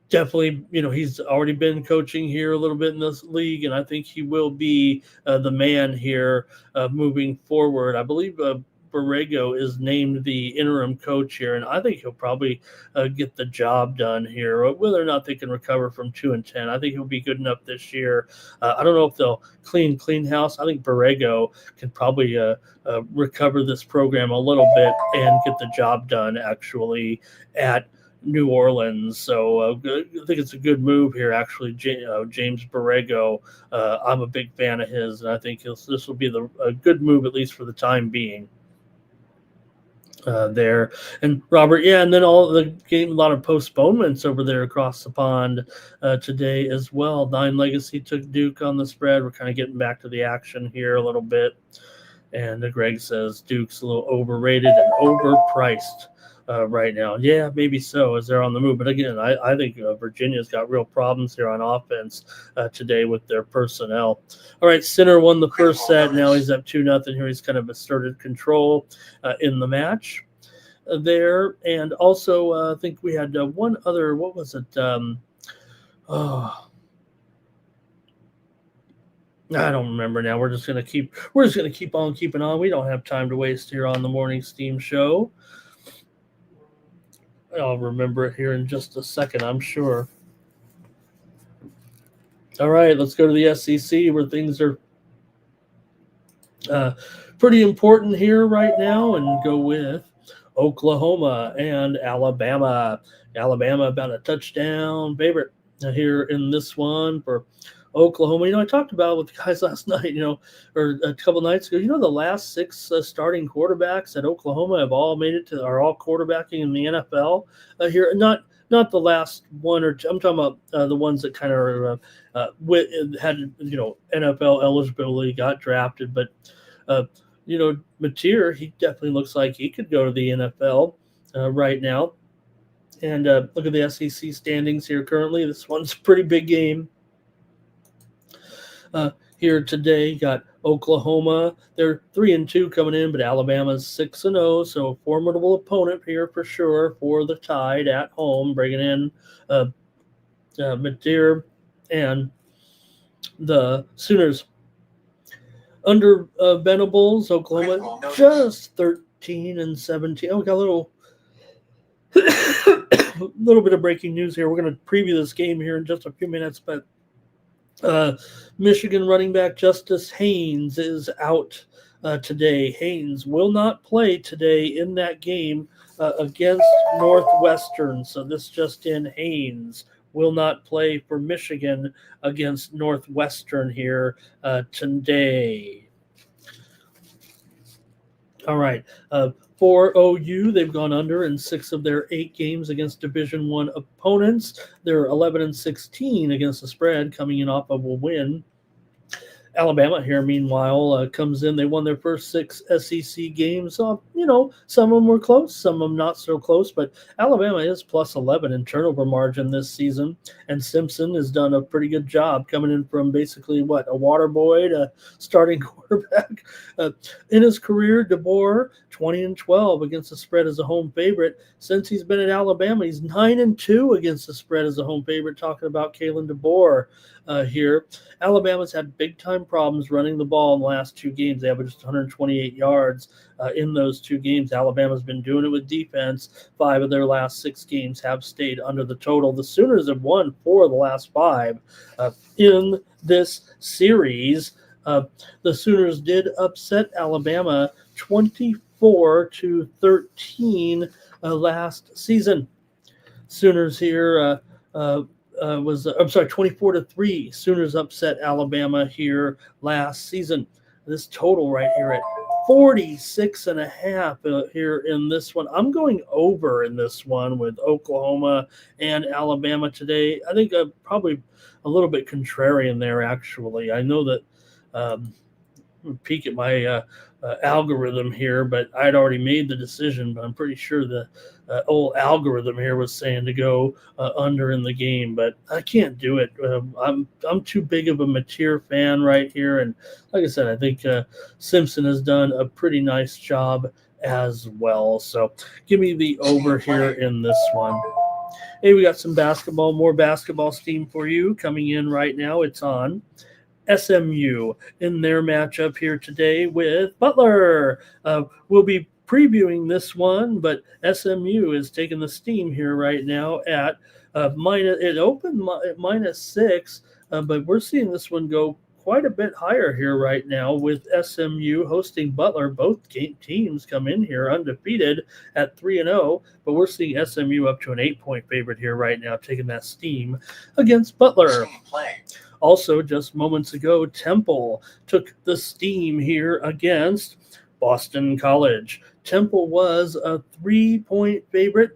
Definitely, he's already been coaching here a little bit in this league, and I think he will be the man here moving forward. I believe Borrego is named the interim coach here, and I think he'll probably get the job done here. Whether or not they can recover from 2-10, I think he'll be good enough this year. I don't know if they'll clean house. I think Borrego can probably recover this program a little bit and get the job done actually at New Orleans. So I think it's a good move here, actually. James Borrego, I'm a big fan of his, and I think this will be a good move, at least for the time being. There and Robert, and then all the game, a lot of postponements over there across the pond today as well. Nine Legacy took Duke on the spread. We're kind of getting back to the action here a little bit, and Greg says Duke's a little overrated and overpriced right now. Yeah, maybe so, as they're on the move. But again, I think Virginia's got real problems here on offense today with their personnel. All right, Sinner won the first set. Now he's up 2-0 here. He's kind of asserted control in the match there. And also, I think we had one other, what was it? I don't remember now. We're just gonna keep on keeping on. We don't have time to waste here on the Morning Steam Show. I'll remember it here in just a second, I'm sure. All right, let's go to the SEC where things are pretty important here right now, and go with Oklahoma and Alabama. Alabama about a touchdown favorite here in this one for Oklahoma. I talked about with the guys last night, or a couple nights ago, the last 6 starting quarterbacks at Oklahoma have all made it are all quarterbacking in the NFL here. Not the last one or two. I'm talking about the ones that kind of had, NFL eligibility, got drafted. But, Mateer, he definitely looks like he could go to the NFL right now. And look at the SEC standings here currently. This one's a pretty big game. Here today, got Oklahoma. They're 3-2 coming in, but Alabama's 6-0, so a formidable opponent here for sure for the Tide at home, bringing in Mateer and the Sooners. Under Venables, Oklahoma just 13-17. Oh, we got a little bit of breaking news here. We're going to preview this game here in just a few minutes, but Michigan running back Justice Haynes is out today. Haynes will not play today in that game against Northwestern. So this just in, Haynes will not play for Michigan against Northwestern here today. All right. For OU, they've gone under in 6 of their 8 games against Division I opponents. They're 11-16 against the spread, coming in off of a win. Alabama here, meanwhile, comes in. They won their first 6 SEC games. Some of them were close, some of them not so close, but Alabama is plus 11 in turnover margin this season, and Simpson has done a pretty good job coming in from basically, a water boy to starting quarterback. In his career, DeBoer, 20-12 against the spread as a home favorite. Since he's been at Alabama, he's 9-2 against the spread as a home favorite, talking about Kalen DeBoer here. Alabama's had big-time problems running the ball in the last 2 games. They averaged 128 yards in those 2 games. Alabama's been doing it with defense. 5 of their last 6 games have stayed under the total. The Sooners have won 4 of the last 5 in this series. The Sooners did upset Alabama 24-13 last season. Sooners here was 24-3. Sooners upset Alabama here last season. This total right here at 46.5 here in this one. I'm going over in this one with Oklahoma and Alabama today. I think probably a little bit contrarian there, actually. I know that peek at my algorithm here, but I'd already made the decision, but I'm pretty sure the old algorithm here was saying to go under in the game, but I can't do it. I'm too big of a Mateer fan right here, and like I said, I think Simpson has done a pretty nice job as well. So give me the over here in this one. Hey, we got some basketball, more basketball steam for you coming in right now. It's on SMU in their matchup here today with Butler. We'll be previewing this one, but SMU is taking the steam here right now at minus. It opened at -6, but we're seeing this one go quite a bit higher here right now with SMU hosting Butler. Both teams come in here undefeated at 3-0, but we're seeing SMU up to an 8-point favorite here right now, taking that steam against Butler. Also, just moments ago, Temple took the steam here against Boston College. Temple was a 3-point favorite,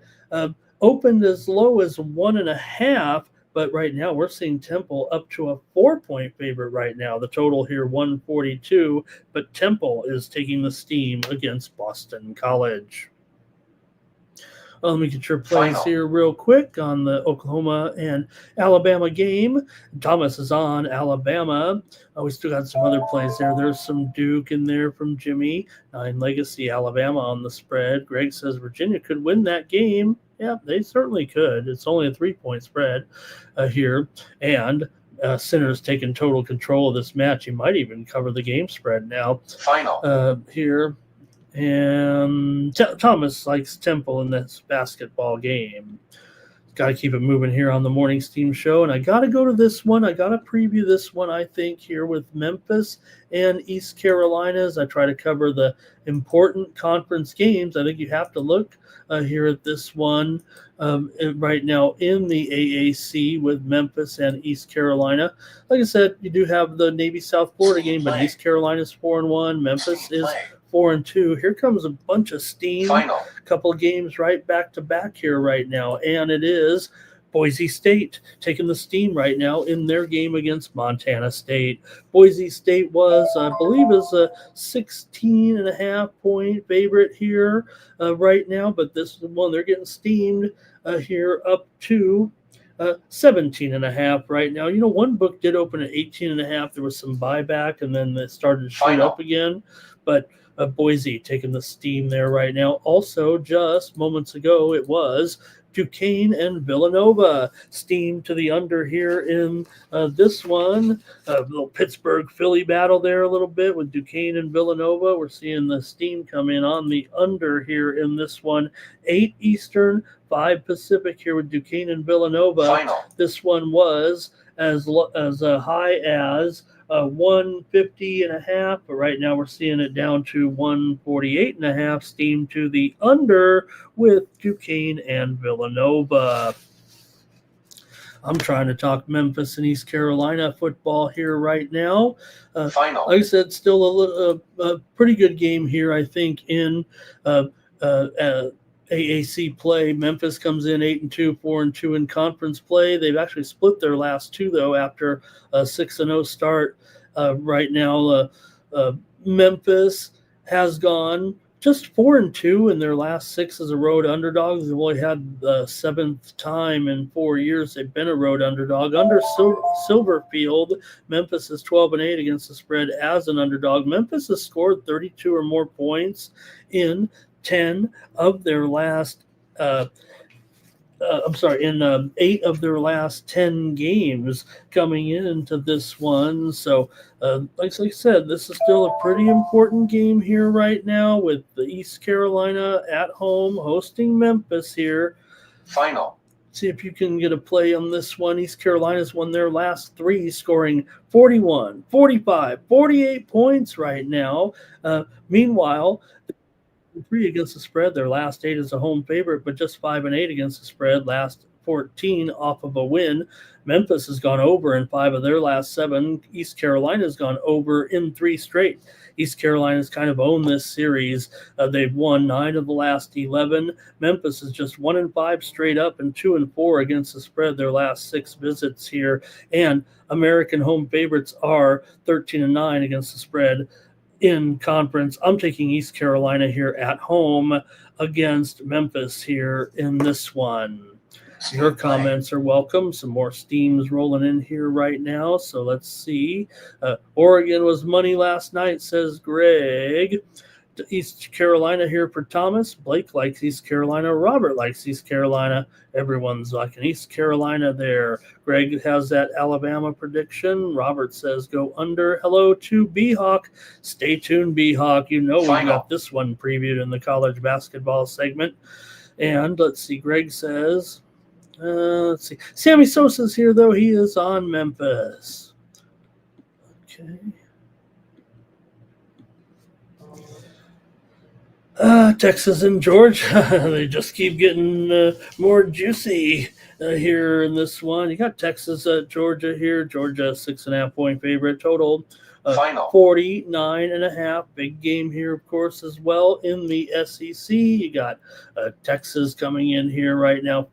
opened as low as 1.5, but right now we're seeing Temple up to a 4-point favorite right now. The total here, 142, but Temple is taking the steam against Boston College. Let me get your plays here real quick on the Oklahoma and Alabama game. Thomas is on Alabama. We still got some other plays there. There's some Duke in there from Jimmy. 9 Legacy, Alabama on the spread. Greg says Virginia could win that game. Yeah, they certainly could. It's only a 3-point spread here. And Sinner's taking total control of this match. He might even cover the game spread now. Here. And Thomas likes Temple in this basketball game. Got to keep it moving here on the Morning Steam Show. And I got to go to this one. I got to preview this one, I think, here with Memphis and East Carolina as I try to cover the important conference games. I think you have to look here at this one right now in the AAC with Memphis and East Carolina. Like I said, you do have the Navy-South Florida game, but East Carolina's 4-1. Memphis is 4-2. Here comes a bunch of steam. Couple of games right back to back here right now, and it is Boise State taking the steam right now in their game against Montana State. Boise State was, I believe, is a 16.5-point favorite here right now, but this one they're getting steamed here up to 17.5 right now. You know, one book did open at 18.5. There was some buyback, and then it started to shoot up again, but Boise taking the steam there right now. Also, just moments ago, it was Duquesne and Villanova steam to the under here in this one. A little Pittsburgh-Philly battle there a little bit with Duquesne and Villanova. We're seeing the steam come in on the under here in this one. 8 Eastern, 5 Pacific here with Duquesne and Villanova. This one was as high as 150.5, but right now we're seeing it down to 148.5, steam to the under with Duquesne and Villanova. I'm trying to talk Memphis and East Carolina football here right now. Like I said, still a pretty good game here, I think, in AAC play. Memphis comes in 8-2, 4-2 in conference play. They've actually split their last 2, though, after a 6-0 start. Right now, Memphis has gone just 4-2 in their last 6 as a road underdogs. They've only had the 7th time in 4 years they've been a road underdog. Under Silverfield, Memphis is 12-8 against the spread as an underdog. Memphis has scored 32 or more points in 10 of their last in 8 of their last 10 games coming into this one. So like I said, this is still a pretty important game here right now with the East Carolina at home hosting Memphis here. See if you can get a play on this one. East Carolina's won their last 3, scoring 41, 45, 48 points right now. Meanwhile, 3 against the spread. Their last 8 is a home favorite, but just 5-8 against the spread. Last 14 off of a win. Memphis has gone over in 5 of their last 7. East Carolina's gone over in 3 straight. East Carolina's kind of owned this series. They've won 9 of the last 11. Memphis is just 1-5 straight up and 2-4 against the spread their last 6 visits here. And American home favorites are 13-9 against the spread in conference. I'm taking East Carolina here at home against Memphis here in this one. Your comments are welcome. Some more steam's rolling in here right now. So let's see. Oregon was money last night, says Greg. East Carolina here for Thomas. Blake likes East Carolina. Robert likes East Carolina. Everyone's liking East Carolina there. Greg has that Alabama prediction. Robert says go under. Hello to B-Hawk. Stay tuned, B-Hawk. You know we got this one previewed in the college basketball segment. And let's see. Greg says... let's see. Sammy Sosa's here, though. He is on Memphis. Okay. Texas and Georgia. They just keep getting more juicy here in this one. You got Texas at Georgia here. Georgia, 6.5-point favorite. Total 49.5. Big game here, of course, as well in the SEC. You got Texas coming in here right now.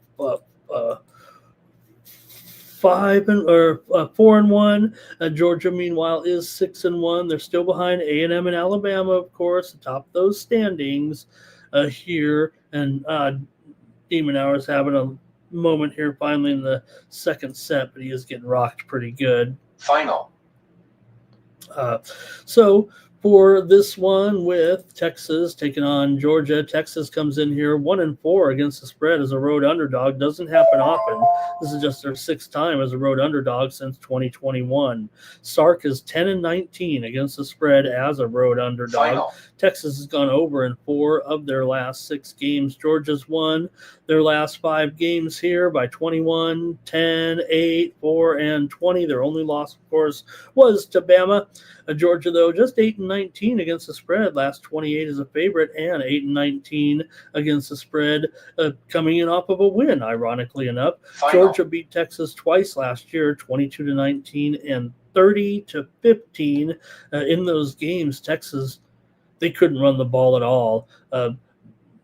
4-1. Georgia, meanwhile, is 6-1. They're still behind A&M and Alabama, of course, atop those standings here. And Demon Hour's having a moment here finally in the second set, but he is getting rocked pretty good. So for this one with Texas taking on Georgia, Texas comes in here 1-4 against the spread as a road underdog. Doesn't happen often. This is just their 6th time as a road underdog since 2021. Sark is 10-19 against the spread as a road underdog. Texas has gone over in 4 of their last 6 games. Georgia's won their last 5 games here by 21, 10, 8, 4, and 20. Their only loss, of course, was to Bama. Georgia, though, just 8-19 against the spread. Last 28 as a favorite and 8-19 against the spread, coming in off of a win, ironically enough. Georgia beat Texas twice last year, 22-19 and 30-15. In those games, Texas, they couldn't run the ball at all.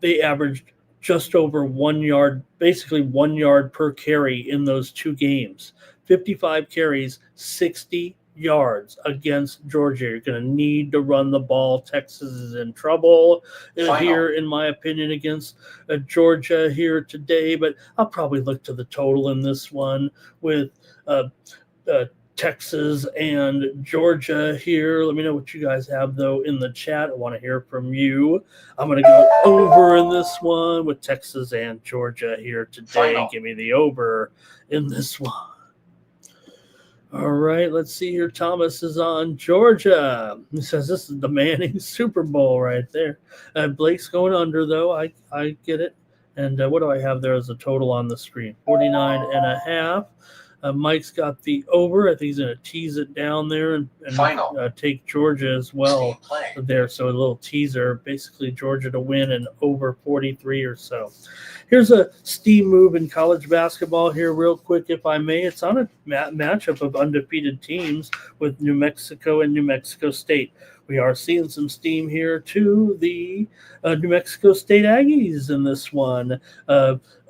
They averaged just over 1 yard, basically 1 yard per carry in those 2 games. 55 carries, 60 yards against Georgia. You're going to need to run the ball. Texas is in trouble here, in my opinion, against Georgia here today. But I'll probably look to the total in this one with Texas and Georgia here. Let me know what you guys have, though, in the chat. I want to hear from you. I'm going to go over in this one with Texas and Georgia here today. Give me the over in this one. All right, let's see here. Thomas is on Georgia. He says this is the Manning Super Bowl right there. Blake's going under, though. I get it. And what do I have there as a total on the screen? 49.5. Mike's got the over. I think he's going to tease it down there and take Georgia as well there. So a little teaser, basically Georgia to win and over 43 or so. Here's a steam move in college basketball here real quick, if I may. It's on a matchup of undefeated teams with New Mexico and New Mexico State. We are seeing some steam here to the New Mexico State Aggies in this one.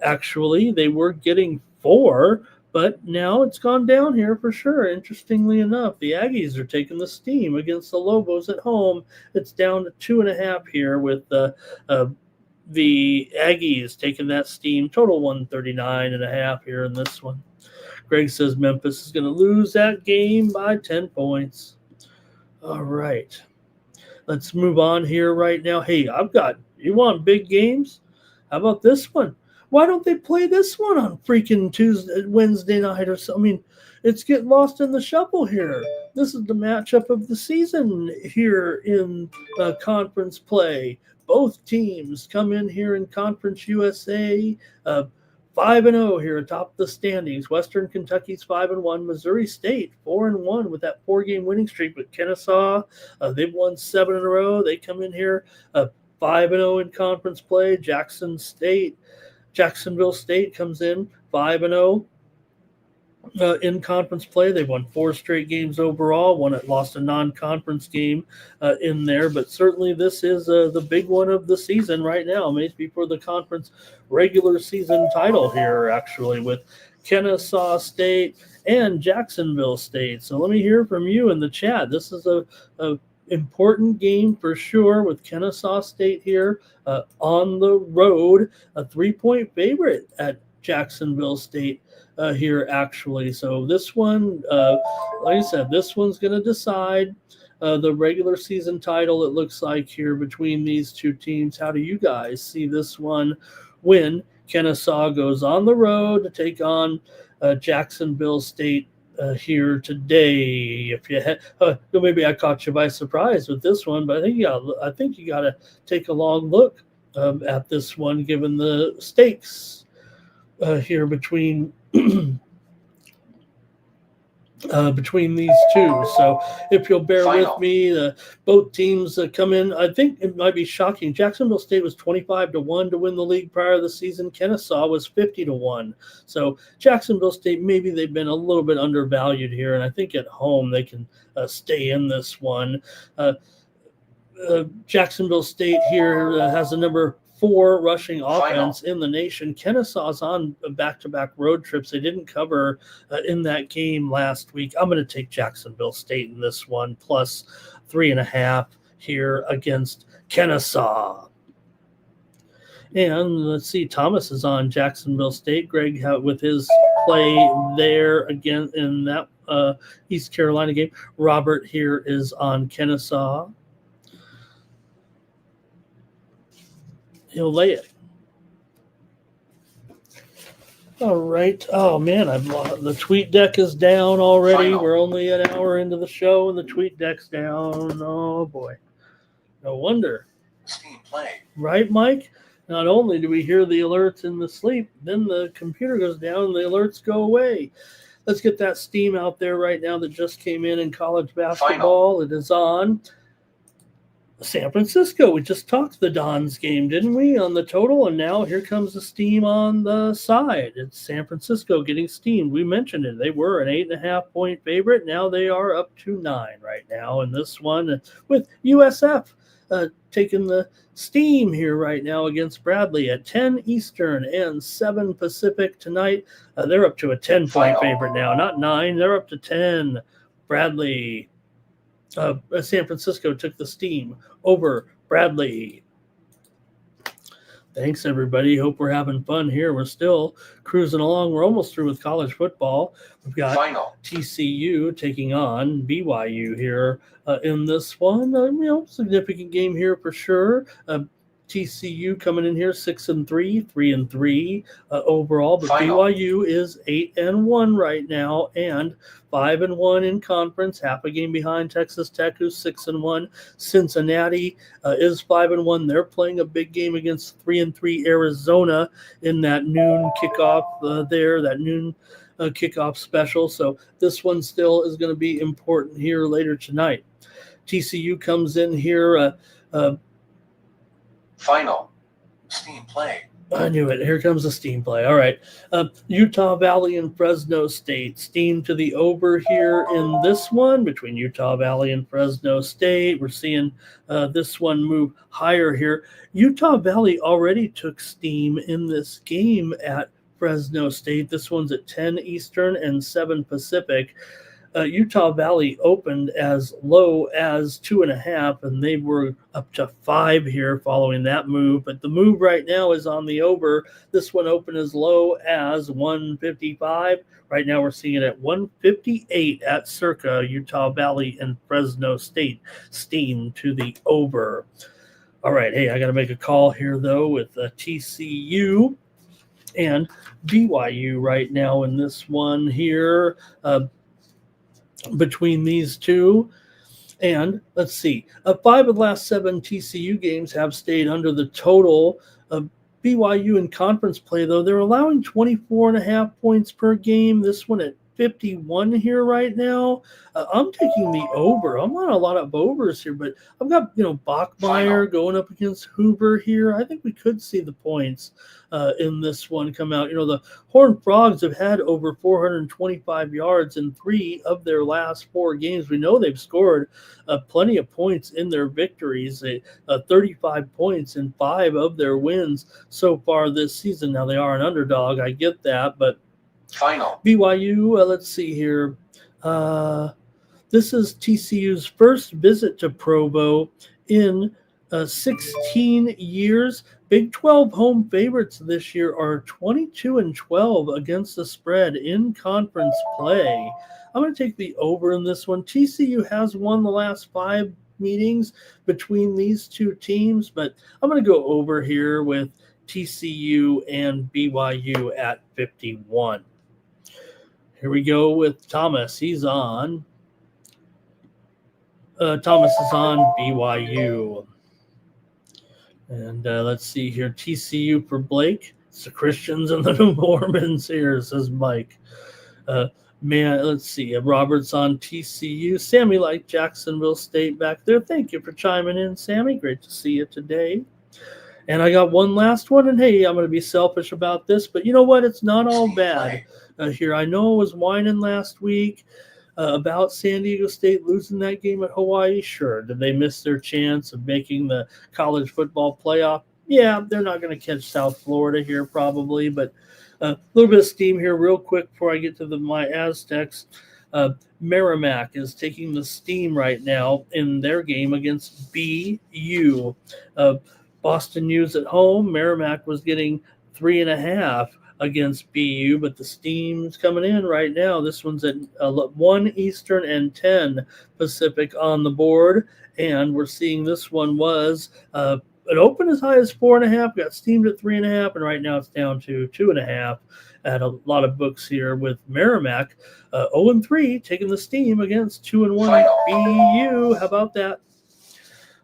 Actually, they were getting 4, but now it's gone down here for sure. Interestingly enough, the Aggies are taking the steam against the Lobos at home. It's down to 2.5 here with the Aggies taking that steam. Total 139.5 here in this one. Greg says Memphis is going to lose that game by 10 points. All right. Let's move on here right now. Hey, you want big games? How about this one? Why don't they play this one on freaking Wednesday night or something? I mean, it's getting lost in the shuffle here. This is the matchup of the season here in conference play. Both teams come in here in Conference USA 5-0 here atop the standings. Western Kentucky's 5-1. Missouri State 4-1 with that 4-game winning streak with Kennesaw. They've won 7 in a row. They come in here 5-0 in conference play. Jacksonville State comes in 5-0 in conference play. They've won 4 straight games overall. Lost a non-conference game in there, but certainly this is the big one of the season right now, maybe for the conference regular season title here, actually, with Kennesaw State and Jacksonville State. So let me hear from you in the chat. This is a important game for sure, with Kennesaw State here on the road, a 3-point favorite at Jacksonville State here, actually. So this one, like I said, this one's going to decide the regular season title, it looks like, here between these two teams. How do you guys see this one when Kennesaw goes on the road to take on Jacksonville State here today? If you maybe I caught you by surprise with this one, but I think you got to take a long look at this one, given the stakes here between between these two. So if you'll bear with me, both teams come in. I think it might be shocking. Jacksonville State was 25-1 to win the league prior to the season. Kennesaw was 50-1. So Jacksonville State, maybe they've been a little bit undervalued here, and I think at home they can stay in this one. Jacksonville State here has the number 4 rushing offense in the nation. Kennesaw's on back-to-back road trips. They didn't cover in that game last week. I'm going to take Jacksonville State in this one, plus 3.5 here against Kennesaw. And let's see, Thomas is on Jacksonville State. Greg with his play there again in that East Carolina game. Robert here is on Kennesaw. He'll lay it. All right. Oh, man, the tweet deck is down already. Final. We're only an hour into the show, and the tweet deck's down. Oh, boy. No wonder. Steam play. Right, Mike? Not only do we hear the alerts in the sleep, then the computer goes down and the alerts go away. Let's get that steam out there right now that just came in college basketball. Final. It is on. San Francisco. We just talked the Dons game, didn't we, on the total? And now here comes the steam on the side. It's San Francisco getting steamed. We mentioned it. They were an 8.5-point favorite. Now they are up to 9 right now in this one, with USF taking the steam here right now against Bradley at 10 Eastern and 7 Pacific tonight. They're up to a 10-point favorite now, not 9. They're up to 10. Bradley. San Francisco took the steam over Bradley. Thanks, everybody. Hope we're having fun here. We're still cruising along. We're almost through with college football. We've got TCU taking on BYU here in this one. Significant game here for sure. TCU coming in here 6-3, 3-3 overall, but BYU is 8-1 right now and 5-1 in conference, half a game behind Texas Tech, who's 6-1. Cincinnati is 5-1. They're playing a big game against 3-3 Arizona in that noon kickoff that noon kickoff special. So this one still is going to be important here later tonight. TCU comes in here. Final. Steam play. I knew it. Here comes the steam play. All right. Utah Valley and Fresno State. Steam to the over here in this one between Utah Valley and Fresno State. We're seeing this one move higher here. Utah Valley already took steam in this game at Fresno State. This one's at 10 Eastern and 7 Pacific. Utah Valley opened as low as 2.5, and they were up to 5 here following that move. But the move right now is on the over. This one opened as low as 155. Right now we're seeing it at 158 at Circa. Utah Valley and Fresno State steam to the over. All right, hey, I got to make a call here, though, with TCU and BYU right now in this one here. Between these two. And let's see, 5 of the last 7 TCU games have stayed under the total. Of BYU in conference play, though, they're allowing 24.5 points per game. This one at 51 here right now. I'm taking the over. I'm on a lot of overs here, but I've got, Bachmeyer going up against Hoover here. I think we could see the points in this one come out. The Horned Frogs have had over 425 yards in 3 of their last 4 games. We know they've scored plenty of points in their victories, 35 points in 5 of their wins so far this season. Now, they are an underdog. I get that, but Final. BYU, let's see here. This is TCU's first visit to Provo in 16 years. Big 12 home favorites this year are 22-12 against the spread in conference play. I'm going to take the over in this one. TCU has won the last 5 meetings between these two teams, but I'm going to go over here with TCU and BYU at 51. Here we go with Thomas. He's on. Thomas is on BYU. And let's see here. TCU for Blake. It's the Christians and the New Mormons here, says Mike. Let's see. Robert's on TCU. Sammy liked Jacksonville State back there. Thank you for chiming in, Sammy. Great to see you today. And I got one last one. And hey, I'm going to be selfish about this, but you know what? It's not all bad here. I know I was whining last week about San Diego State losing that game at Hawaii. Sure. Did they miss their chance of making the college football playoff? Yeah, they're not going to catch South Florida here probably, but a little bit of steam here real quick before I get to my Aztecs. Merrimack is taking the steam right now in their game against BU. Boston News at home. Merrimack was getting 3.5 against BU, but the steam's coming in right now. This one's at 1 Eastern and 10 Pacific on the board, and we're seeing this one was it opened as high as 4.5, got steamed at 3.5, and right now it's down to 2.5 at a lot of books here with Merrimack 0-3 taking the steam against 2-1 BU. How about that?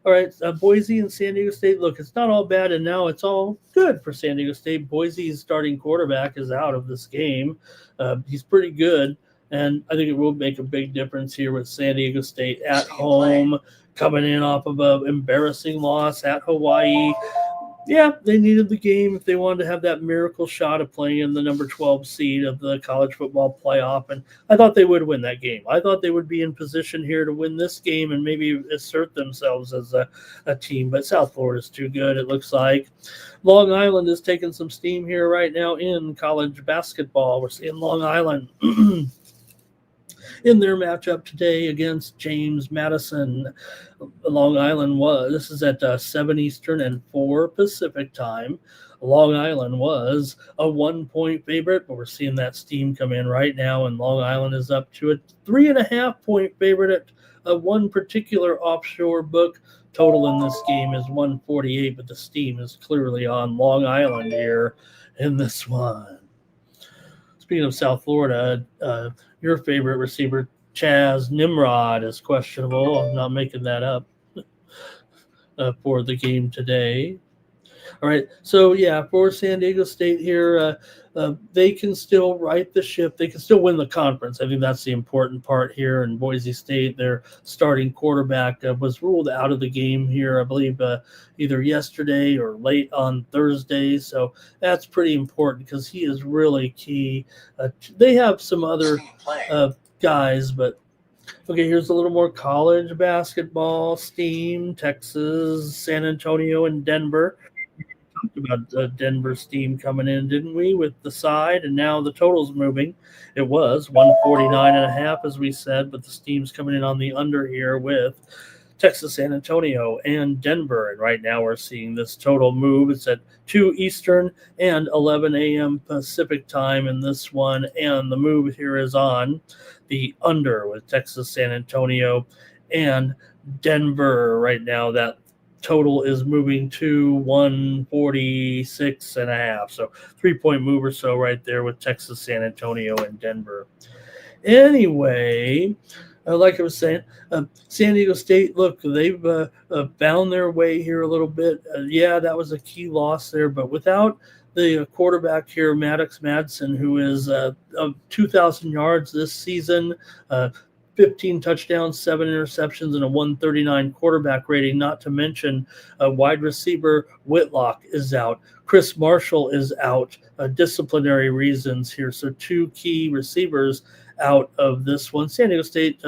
All right, Boise and San Diego State. Look, it's not all bad, and now it's all good for San Diego State. Boise's starting quarterback is out of this game. He's pretty good, and I think it will make a big difference here with San Diego State at home, coming in off of an embarrassing loss at Hawaii. Yeah, they needed the game if they wanted to have that miracle shot of playing in the number 12 seed of the college football playoff, and I thought they would win that game. I thought they would be in position here to win this game and maybe assert themselves as a team, but South Florida is too good, it looks like. Long Island is taking some steam here right now in college basketball. We're seeing Long Island in their matchup today against James Madison. Long Island this is at 7 Eastern and 4 Pacific time. Long Island was a 1-point favorite, but we're seeing that steam come in right now, and Long Island is up to a 3.5-point favorite at one particular offshore book. Total in this game is 148, but the steam is clearly on Long Island here in this one. Speaking of South Florida, your favorite receiver, Chaz Nimrod, is questionable. I'm not making that up for the game today. All right, so yeah, for San Diego State here, they can still right the ship. They can still win the conference. I think that's the important part here. In Boise State, their starting quarterback was ruled out of the game here, I believe, either yesterday or late on Thursday. So that's pretty important because he is really key. They have some other guys, but okay, here's a little more college basketball steam. Texas, San Antonio, and Denver. About Denver steam coming in, didn't we, with the side, and now the total's moving. It was 149.5, as we said, but the steam's coming in on the under here with Texas, San Antonio, and Denver, and right now we're seeing this total move. It's at 2 Eastern and 11 a.m. Pacific time in this one, and the move here is on the under with Texas, San Antonio, and Denver. Right now that total is moving to 146.5. So 3-point move or so right there with Texas, San Antonio, and Denver. Anyway, Like I was saying, San Diego State, look, they've found their way here a little bit. Yeah, that was a key loss there, but without the quarterback here, Maddox Madsen, who is 2,000 yards this season, 15 touchdowns, 7 interceptions, and a 139 quarterback rating, not to mention wide receiver Whitlock is out. Chris Marshall is out, disciplinary reasons here. So 2 key receivers out of this one. San Diego State,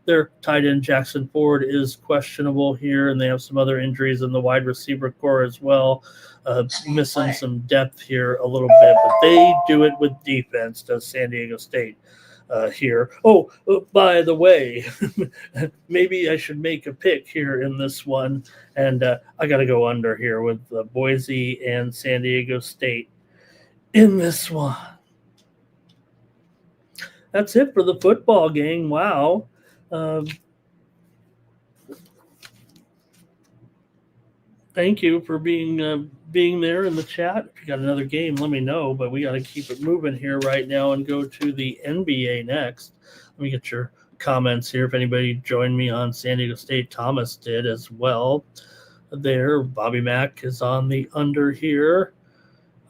their tight end Jackson Ford is questionable here, and they have some other injuries in the wide receiver core as well. Missing some depth here a little bit, but they do it with defense, does San Diego State here. Oh, by the way, maybe I should make a pick here in this one, and I got to go under here with Boise and San Diego State in this one. That's it for the football game. Wow. Thank you for being there in the chat. If you got another game, let me know. But we got to keep it moving here right now and go to the NBA next. Let me get your comments here. If anybody joined me on San Diego State, Thomas did as well. There, Bobby Mack is on the under here.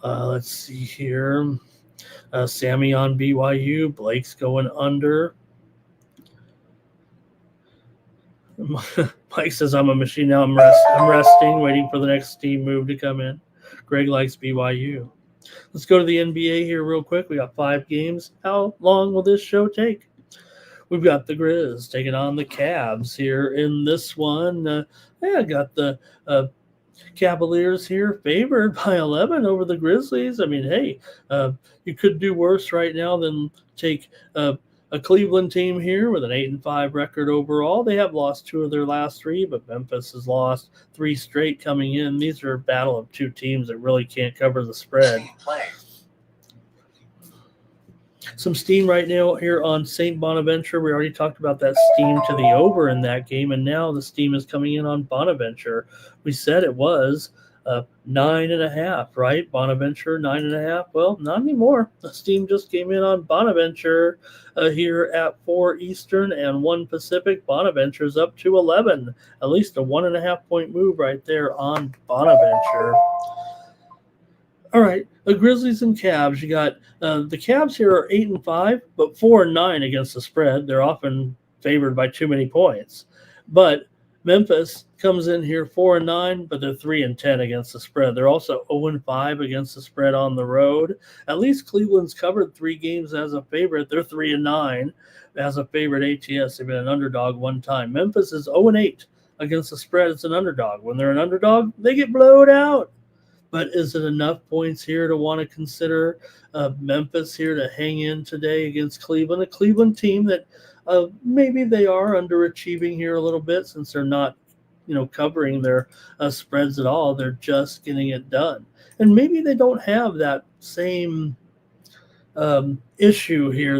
Let's see here. Sammy on BYU. Blake's going under. Mike says, I'm a machine now. I'm resting, waiting for the next steam move to come in. Greg likes BYU. Let's go to the NBA here real quick. We got 5 games. How long will this show take? We've got the Grizz taking on the Cavs here in this one. Got the Cavaliers here favored by 11 over the Grizzlies. I mean, hey, you could do worse right now than take a Cleveland team here with an 8-5 record overall. They have lost 2 of their last 3, but Memphis has lost 3 straight coming in. These are a battle of 2 teams that really can't cover the spread. Some steam right now here on St. Bonaventure. We already talked about that steam to the over in that game, and now the steam is coming in on Bonaventure. We said it was 9.5, right? Bonaventure, 9.5. Well, not anymore. The steam just came in on Bonaventure here at 4 Eastern and 1 Pacific. Bonaventure's up to 11. At least a 1.5 point move right there on Bonaventure. All right, the Grizzlies and Cavs. You got the Cavs here are 8-5, but 4-9 against the spread. They're often favored by too many points. But Memphis comes in here 4-9, but they're 3-10 against the spread. They're also 0-5 against the spread on the road. At least Cleveland's covered 3 games as a favorite. They're 3-9 as a favorite ATS. They've been an underdog 1 time. Memphis is 0-8 against the spread as an underdog. When they're an underdog, they get blowed out. But is it enough points here to want to consider Memphis here to hang in today against Cleveland? A Cleveland team that maybe they are underachieving here a little bit since they're not, covering their spreads at all. They're just getting it done. And maybe they don't have that same issue here,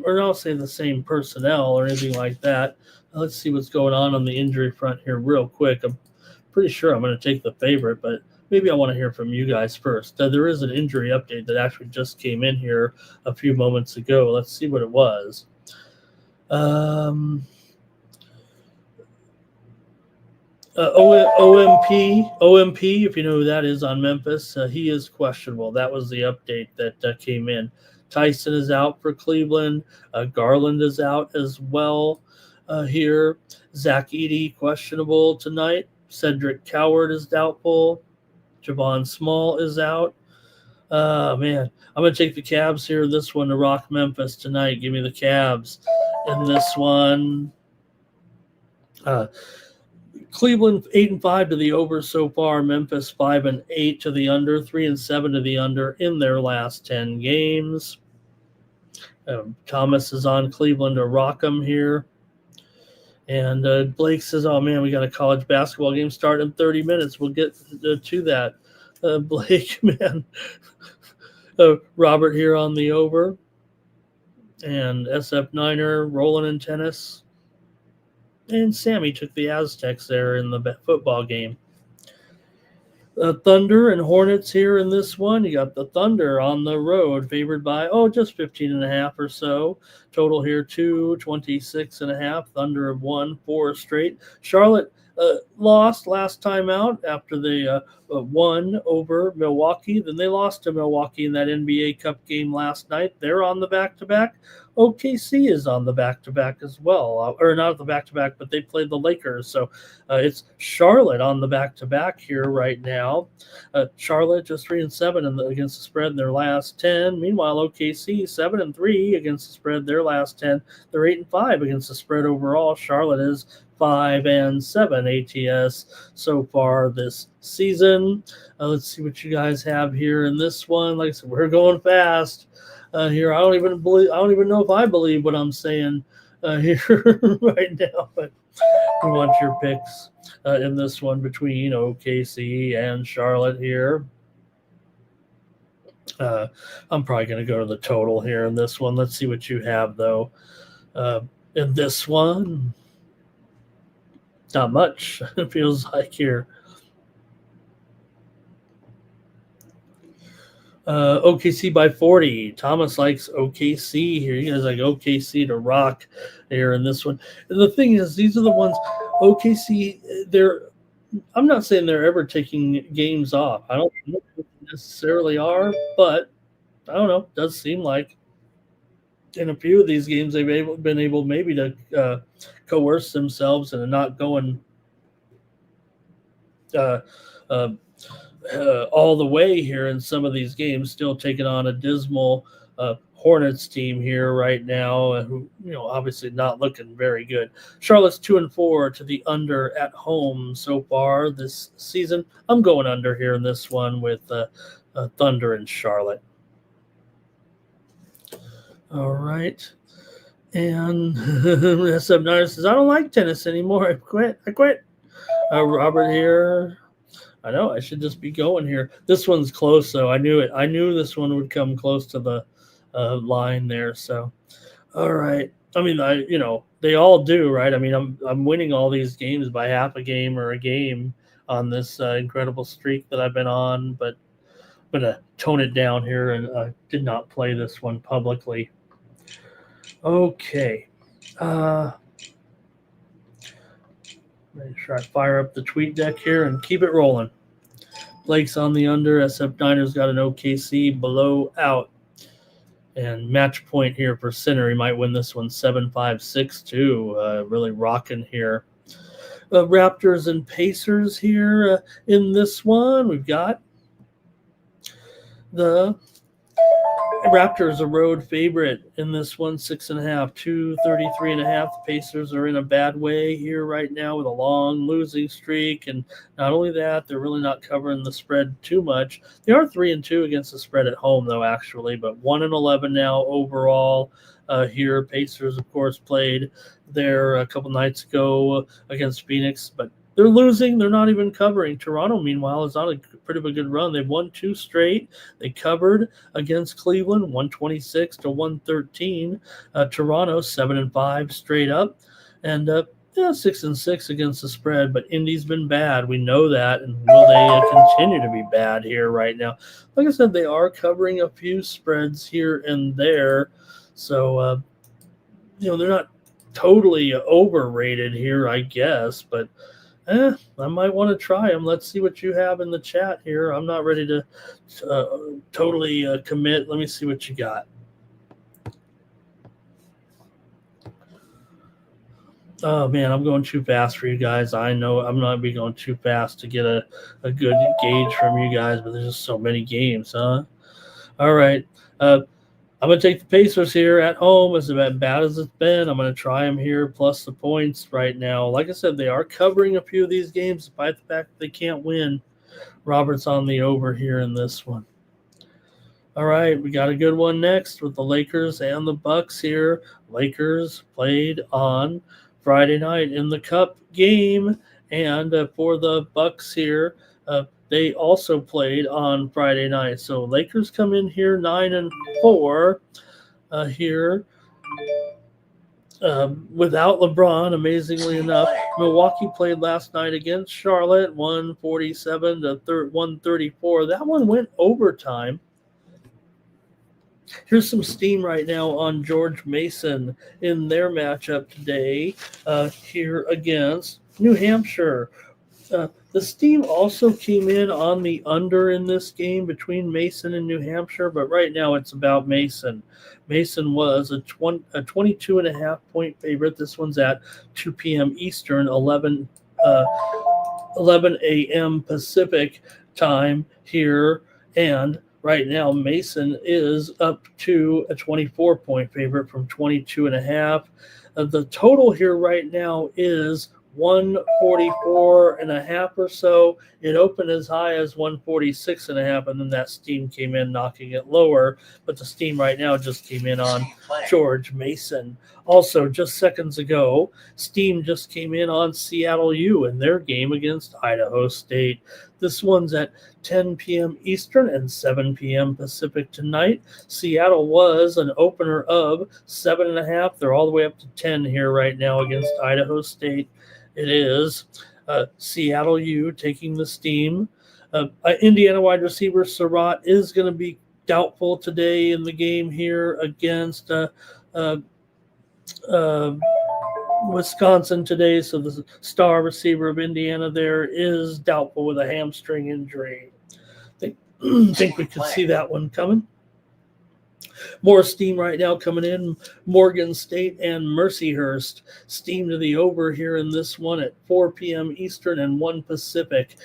or I'll say the same personnel or anything like that. Let's see what's going on the injury front here real quick. I'm pretty sure I'm going to take the favorite, but maybe I want to hear from you guys first. There is an injury update that actually just came in here a few moments ago. Let's see what it was. OMP, if you know who that is on Memphis, he is questionable. That was the update that came in. Tyson is out for Cleveland. Garland is out as well here. Zach Edey, questionable tonight. Cedric Coward is doubtful. Javon Small is out. Man, I'm going to take the Cavs here. This one to rock Memphis tonight. Give me the Cavs in this one. Cleveland 8-5 to the over so far. Memphis 5-8 to the under. 3-7 to the under in their last 10 games. Thomas is on Cleveland to rock them here. And Blake says, oh, man, we got a college basketball game starting in 30 minutes. We'll get to that. Blake, man. Robert here on the over. And SF Niner rolling in tennis. And Sammy took the Aztecs there in the football game. Thunder and Hornets here in this one. You got the Thunder on the road, favored by, just 15.5 or so. total here 226.5. Thunder have won 4 straight. Charlotte lost last time out after they won over Milwaukee. Then they lost to Milwaukee in that NBA Cup game last night. They're on the back-to-back. OKC is on the back-to-back as well. Or not the back-to-back, but they played the Lakers. So it's Charlotte on the back-to-back here right now. Charlotte just 3-7 against the spread in their last 10. Meanwhile, OKC 7-3 against the spread their last 10. They're 8-5 against the spread overall. Charlotte is 5-7 ATS so far this season. Let's see what you guys have here in this one. Like I said, we're going fast here. I don't even know if I believe what I'm saying here right now. But we want your picks in this one between OKC and Charlotte here. I'm probably going to go to the total here in this one. Let's see what you have though in this one. Not much, it feels like here. OKC by 40. Thomas likes OKC here. You guys like OKC to rock here in this one. And the thing is, these are the ones, OKC, I'm not saying they're ever taking games off. I don't know if they necessarily are, but I don't know. It does seem like in a few of these games they've been able maybe to coerce themselves and not going all the way here in some of these games, still taking on a dismal Hornets team here right now, who obviously not looking very good. Charlotte's 2-4 to the under at home so far this season. I'm going under here in this one with Thunder and Charlotte. All right. And SF9 says, I don't like tennis anymore. I quit. Robert here. I know I should just be going here. This one's close, though. I knew it. I knew this one would come close to the line there. So, all right. I mean, they all do, right? I mean, I'm winning all these games by half a game or a game on this incredible streak that I've been on, but I'm going to tone it down here and did not play this one publicly. Okay. Make sure I fire up the tweet deck here and keep it rolling. Blake's on the under. SF Niners got an OKC below out. And match point here for Sinner. He might win this one 7-5-6-2. Really rocking here. Raptors and Pacers here in this one. We've got the Raptors a road favorite in this one, 6.5, 233.5. The Pacers are in a bad way here right now with a long losing streak, and not only that, they're really not covering the spread too much. They are 3-2 against the spread at home, though, actually, but 1-11 now overall. Here, Pacers, of course, played there a couple nights ago against Phoenix, but they're losing. They're not even covering. Toronto, meanwhile, is on a pretty of a good run. They've won 2 straight. They covered against Cleveland, 126-113. Toronto, 7-5 straight up. And 6-6 against the spread. But Indy's been bad. We know that. And will they continue to be bad here right now? Like I said, they are covering a few spreads here and there. So, they're not totally overrated here, I guess. But I might want to try them. Let's see what you have in the chat here. I'm not ready to totally commit. Let me see what you got. Oh, man, I'm going too fast for you guys. I know I'm not be going too fast to get a good gauge from you guys, but there's just so many games, huh? All right. I'm going to take the Pacers here at home. As bad as it's been, I'm going to try them here plus the points right now. Like I said, they are covering a few of these games despite the fact that they can't win. Robert's on the over here in this one. All right, we got a good one next with the Lakers and the Bucks here. Lakers played on Friday night in the Cup game, and for the Bucks here, they also played on Friday night. So Lakers come in here 9-4 here without LeBron, amazingly enough. Milwaukee played last night against Charlotte, 147-134. That one went overtime. Here's some steam right now on George Mason in their matchup today here against New Hampshire. The steam also came in on the under in this game between Mason and New Hampshire, but right now it's about Mason. Mason was a 22.5 point favorite. This one's at 2 p.m. Eastern, 11 a.m. Pacific time here. And right now, Mason is up to a 24 point favorite from 22.5. The total here right now is 144.5 or so. It opened as high as 146.5, and then that steam came in, knocking it lower. But the steam right now just came in on George Mason. Also, just seconds ago, steam just came in on Seattle U in their game against Idaho State. This one's at 10 p.m. Eastern and 7 p.m. Pacific tonight. Seattle was an opener of 7.5. They're all the way up to 10 here right now against Idaho State. It is Seattle U taking the steam. Indiana wide receiver Surratt is going to be doubtful today in the game here against Wisconsin today. So the star receiver of Indiana there is doubtful with a hamstring injury. I think we could see that one coming. More steam right now coming in. Morgan State and Mercyhurst. Steam to the over here in this one at 4 p.m. Eastern and 1 Pacific.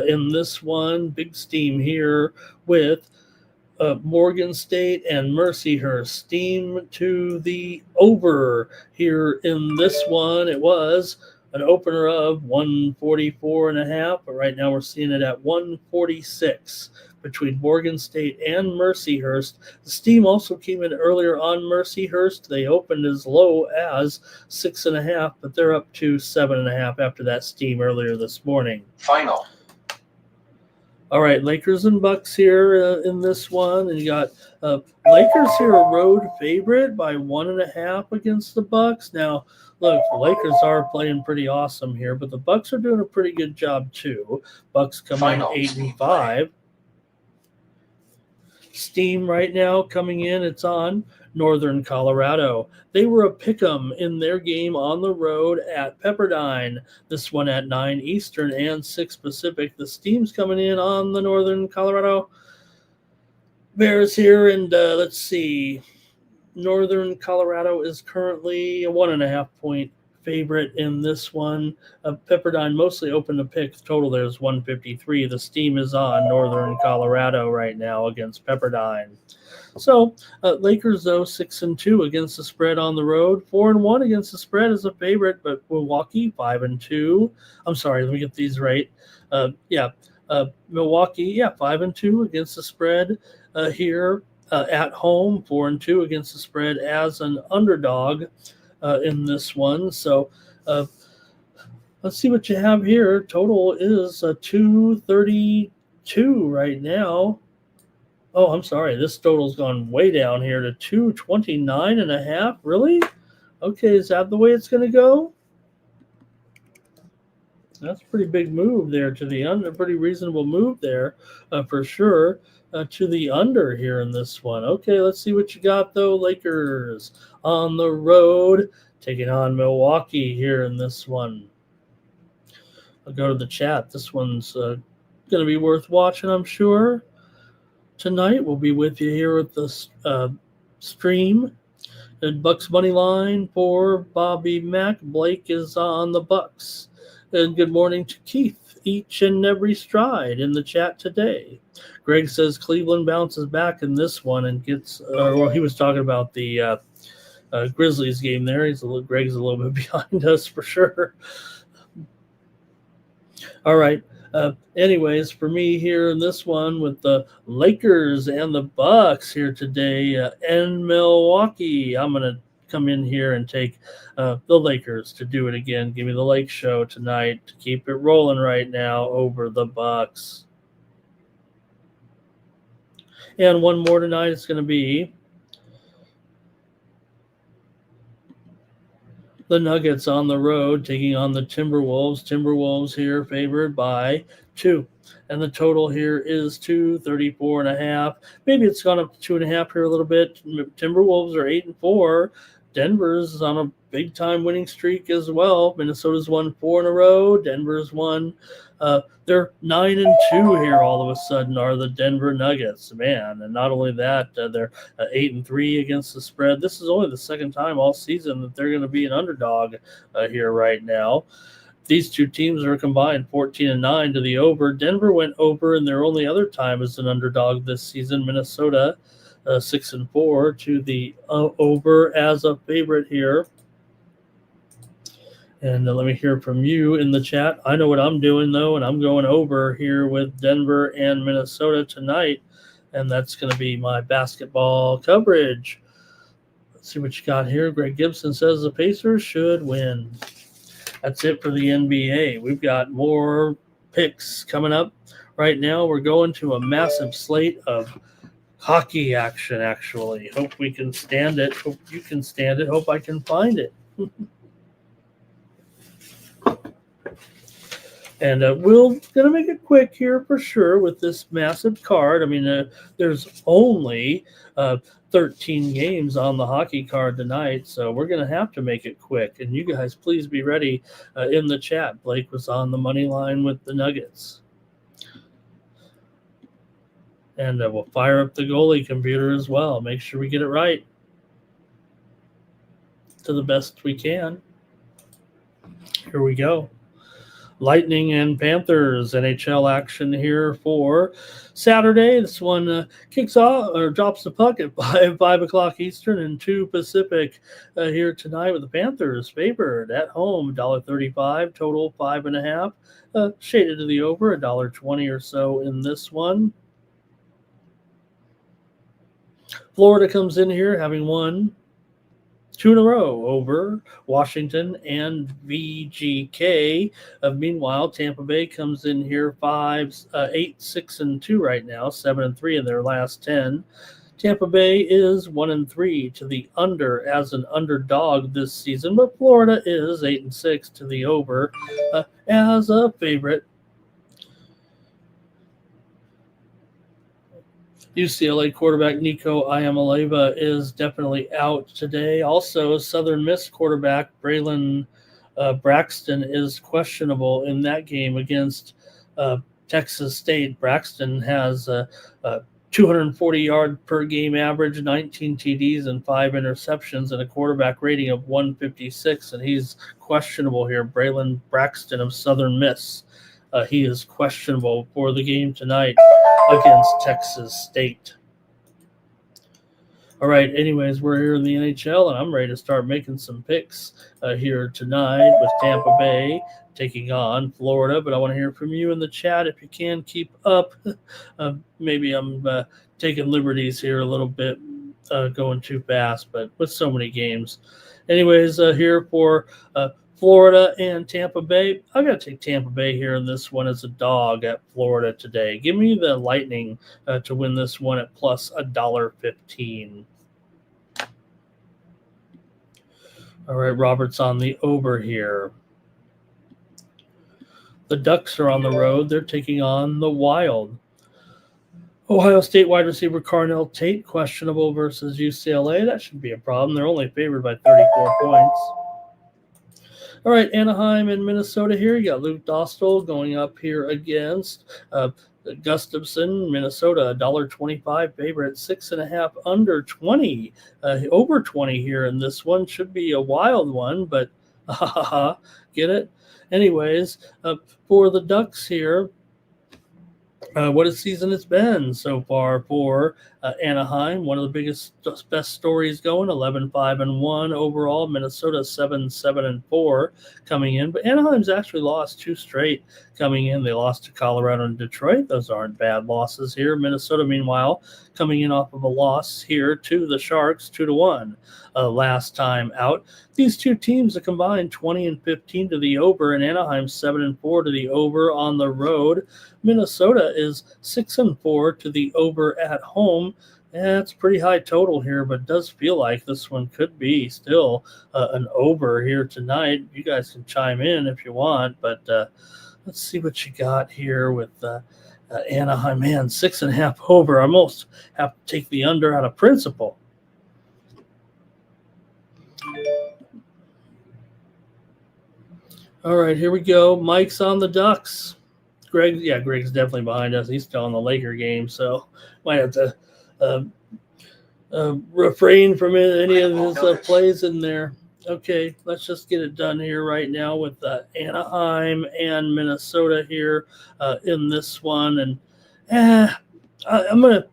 In this one, big steam here with Morgan State and Mercyhurst. Steam to the over here in this one. It was an opener of 144.5, but right now we're seeing it at 146 between Morgan State and Mercyhurst. The steam also came in earlier on Mercyhurst. They opened as low as 6.5, but they're up to 7.5 after that steam earlier this morning. Final. All right, Lakers and Bucks here in this one. And you got Lakers here a road favorite by 1.5 against the Bucks. Now, look, the Lakers are playing pretty awesome here, but the Bucks are doing a pretty good job too. Bucks come in 8-5. Steam right now coming in. It's on Northern Colorado. They were a pick'em in their game on the road at Pepperdine. This one at 9 Eastern and 6 Pacific. The steam's coming in on the Northern Colorado Bears here. And let's see. Northern Colorado is currently a 1.5 point favorite in this one. Pepperdine mostly open to pick. Total there is 153. The steam is on Northern Colorado right now against Pepperdine. So Lakers though 6-2 against the spread on the road. 4-1 against the spread as a favorite, but Milwaukee 5-2. I'm sorry, let me get these right. Milwaukee 5-2 against the spread here at home. 4-2 against the spread as an underdog in this one. So let's see what you have here. Total is 232 right now. Oh, I'm sorry. This total's gone way down here to 229.5. Really? Okay, is that the way it's going to go? That's a pretty big move there to the under. Pretty reasonable move there for sure to the under here in this one. Okay, let's see what you got though. Lakers on the road taking on Milwaukee here in this one. I'll go to the chat. This one's going to be worth watching, I'm sure. Tonight we'll be with you here at the stream. And Bucks money line for Bobby Mack. Blake is on the Bucks. And good morning to Keith, each and every stride in the chat today. Greg says Cleveland bounces back in this one and gets, he was talking about the Grizzlies game there. Greg's a little bit behind us for sure. All right. Anyways, for me here in this one with the Lakers and the Bucks here today in Milwaukee, I'm going to come in here and take the Lakers to do it again. Give me the Lake Show tonight to keep it rolling right now over the Bucks. And one more tonight is going to be The Nuggets on the road taking on the Timberwolves. Timberwolves here favored by 2. And the total here is 234.5. Maybe it's gone up to 2.5 here a little bit. Timberwolves are 8-4. Denver's on a big time winning streak as well. Minnesota's won 4 in a row. Denver's won. They're 9-2 here. All of a sudden, are the Denver Nuggets, man? And not only that, they're 8-3 against the spread. This is only the second time all season that they're going to be an underdog here right now. These two teams are combined 14-9 to the over. Denver went over in their only other time as an underdog this season. Minnesota 6-4 to the over as a favorite here. And let me hear from you in the chat. I know what I'm doing, though, and I'm going over here with Denver and Minnesota tonight. And that's going to be my basketball coverage. Let's see what you got here. Greg Gibson says the Pacers should win. That's it for the NBA. We've got more picks coming up. Right now, we're going to a massive slate of hockey action, actually. Hope we can stand it. Hope you can stand it. Hope I can find it. And we're going to make it quick here for sure with this massive card. I mean, there's only 13 games on the hockey card tonight, so we're going to have to make it quick. And you guys, please be ready in the chat. Blake was on the money line with the Nuggets. And we'll fire up the goalie computer as well. Make sure we get it right to the best we can. Here we go. Lightning and Panthers NHL action here for Saturday. This one kicks off or drops the puck at 5 o'clock Eastern and 2 Pacific here tonight with the Panthers favored at home, $1.35, total 5.5. Shaded to the over, $1.20 or so in this one. Florida comes in here having won 2 in a row over Washington and VGK. Meanwhile, Tampa Bay comes in here 8-6-2 right now, 7-3 in their last 10. Tampa Bay is 1-3 to the under as an underdog this season, but Florida is 8-6 to the over as a favorite. UCLA quarterback Nico Iamaleava is definitely out today. Also, Southern Miss quarterback Braylon Braxton is questionable in that game against Texas State. Braxton has a 240-yard per game average, 19 TDs and 5 interceptions, and a quarterback rating of 156, and he's questionable here. Braylon Braxton of Southern Miss. He is questionable for the game tonight against Texas State. All right, anyways, we're here in the NHL, and I'm ready to start making some picks here tonight with Tampa Bay taking on Florida. But I want to hear from you in the chat if you can keep up. Maybe I'm taking liberties here a little bit, going too fast, but with so many games. Anyways, here for Florida and Tampa Bay. I got to take Tampa Bay here in this one as a dog at Florida today. Give me the Lightning to win this one at plus $1.15. All right, Robert's on the over here. The Ducks are on the road. They're taking on the Wild. Ohio State wide receiver Carnell Tate, questionable versus UCLA. That shouldn't be a problem. They're only favored by 34 points. All right, Anaheim and Minnesota here. You got Luke Dostal going up here against Gustafson, Minnesota, $1.25 favorite, 6.5 under 20. Over 20 here in this one. Should be a wild one, but get it? Anyways, for the Ducks here, what a season it's been so far for Anaheim. One of the best stories going, 11-5-1 overall. Minnesota 7-7-4 coming in. But Anaheim's actually lost 2 straight coming in. They lost to Colorado and Detroit. Those aren't bad losses here. Minnesota, meanwhile, coming in off of a loss here to the Sharks, 2-1 last time out. These two teams are combined 20-15 to the over, and Anaheim 7-4 to the over on the road. Minnesota is 6-4 to the over at home, Yeah, it's pretty high total here, but it does feel like this one could be still an over here tonight. You guys can chime in if you want, but let's see what you got here with Anaheim. Man, 6.5 over. I almost have to take the under out of principle. All right, here we go. Mike's on the Ducks. Greg's definitely behind us. He's still on the Laker game, so might have to refrain from any of his plays in there. Okay, let's just get it done here right now with Anaheim and Minnesota here in this one, and I'm gonna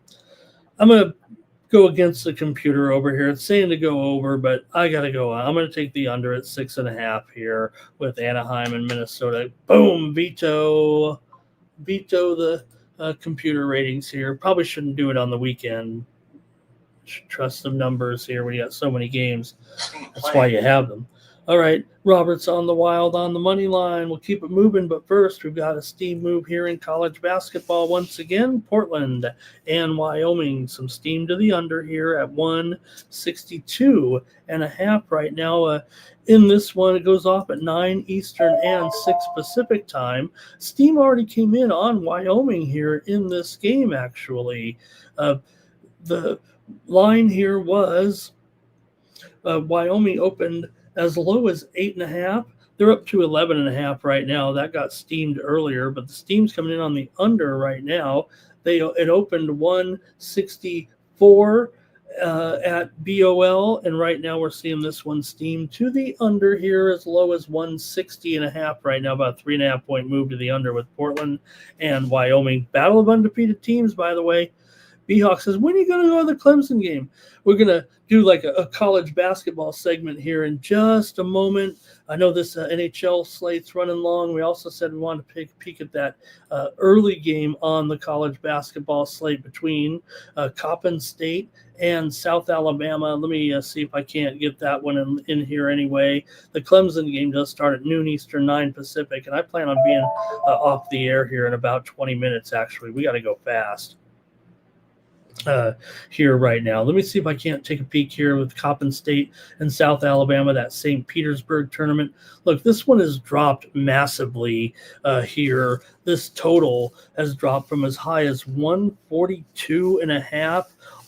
go against the computer over here. It's saying to go over, but I gotta go. I'm gonna take the under at 6.5 here with Anaheim and Minnesota. Boom, veto the computer ratings here. Probably shouldn't do it on the weekend. Should trust some numbers here when you got so many games. That's why you have them. All right, Robert's on the Wild on the money line. We'll keep it moving, but first we've got a steam move here in college basketball once again. Portland and Wyoming, some steam to the under here at 162.5 right now. In this one, it goes off at 9 Eastern and 6 Pacific time. Steam already came in on Wyoming here in this game, actually. The line here was Wyoming opened as low as 8.5. They're up to 11.5 right now. That got steamed earlier, but the steam's coming in on the under right now. It opened 164 at BOL, and right now we're seeing this one steam to the under here as low as 160.5 right now, about a 3.5 point move to the under with Portland and Wyoming. Battle of undefeated teams, by the way. B-Hawk says, when are you going to go to the Clemson game? We're going to do like a college basketball segment here in just a moment. I know this NHL slate's running long. We also said we wanted to peek at that early game on the college basketball slate between Coppin State and South Alabama. Let me see if I can't get that one in here anyway. The Clemson game does start at noon Eastern, 9 Pacific, and I plan on being off the air here in about 20 minutes, actually. We got to go fast here right now. Let me see if I can't take a peek here with Coppin State and South Alabama, that St. Petersburg tournament. Look, this one has dropped massively here. This total has dropped from as high as 142.5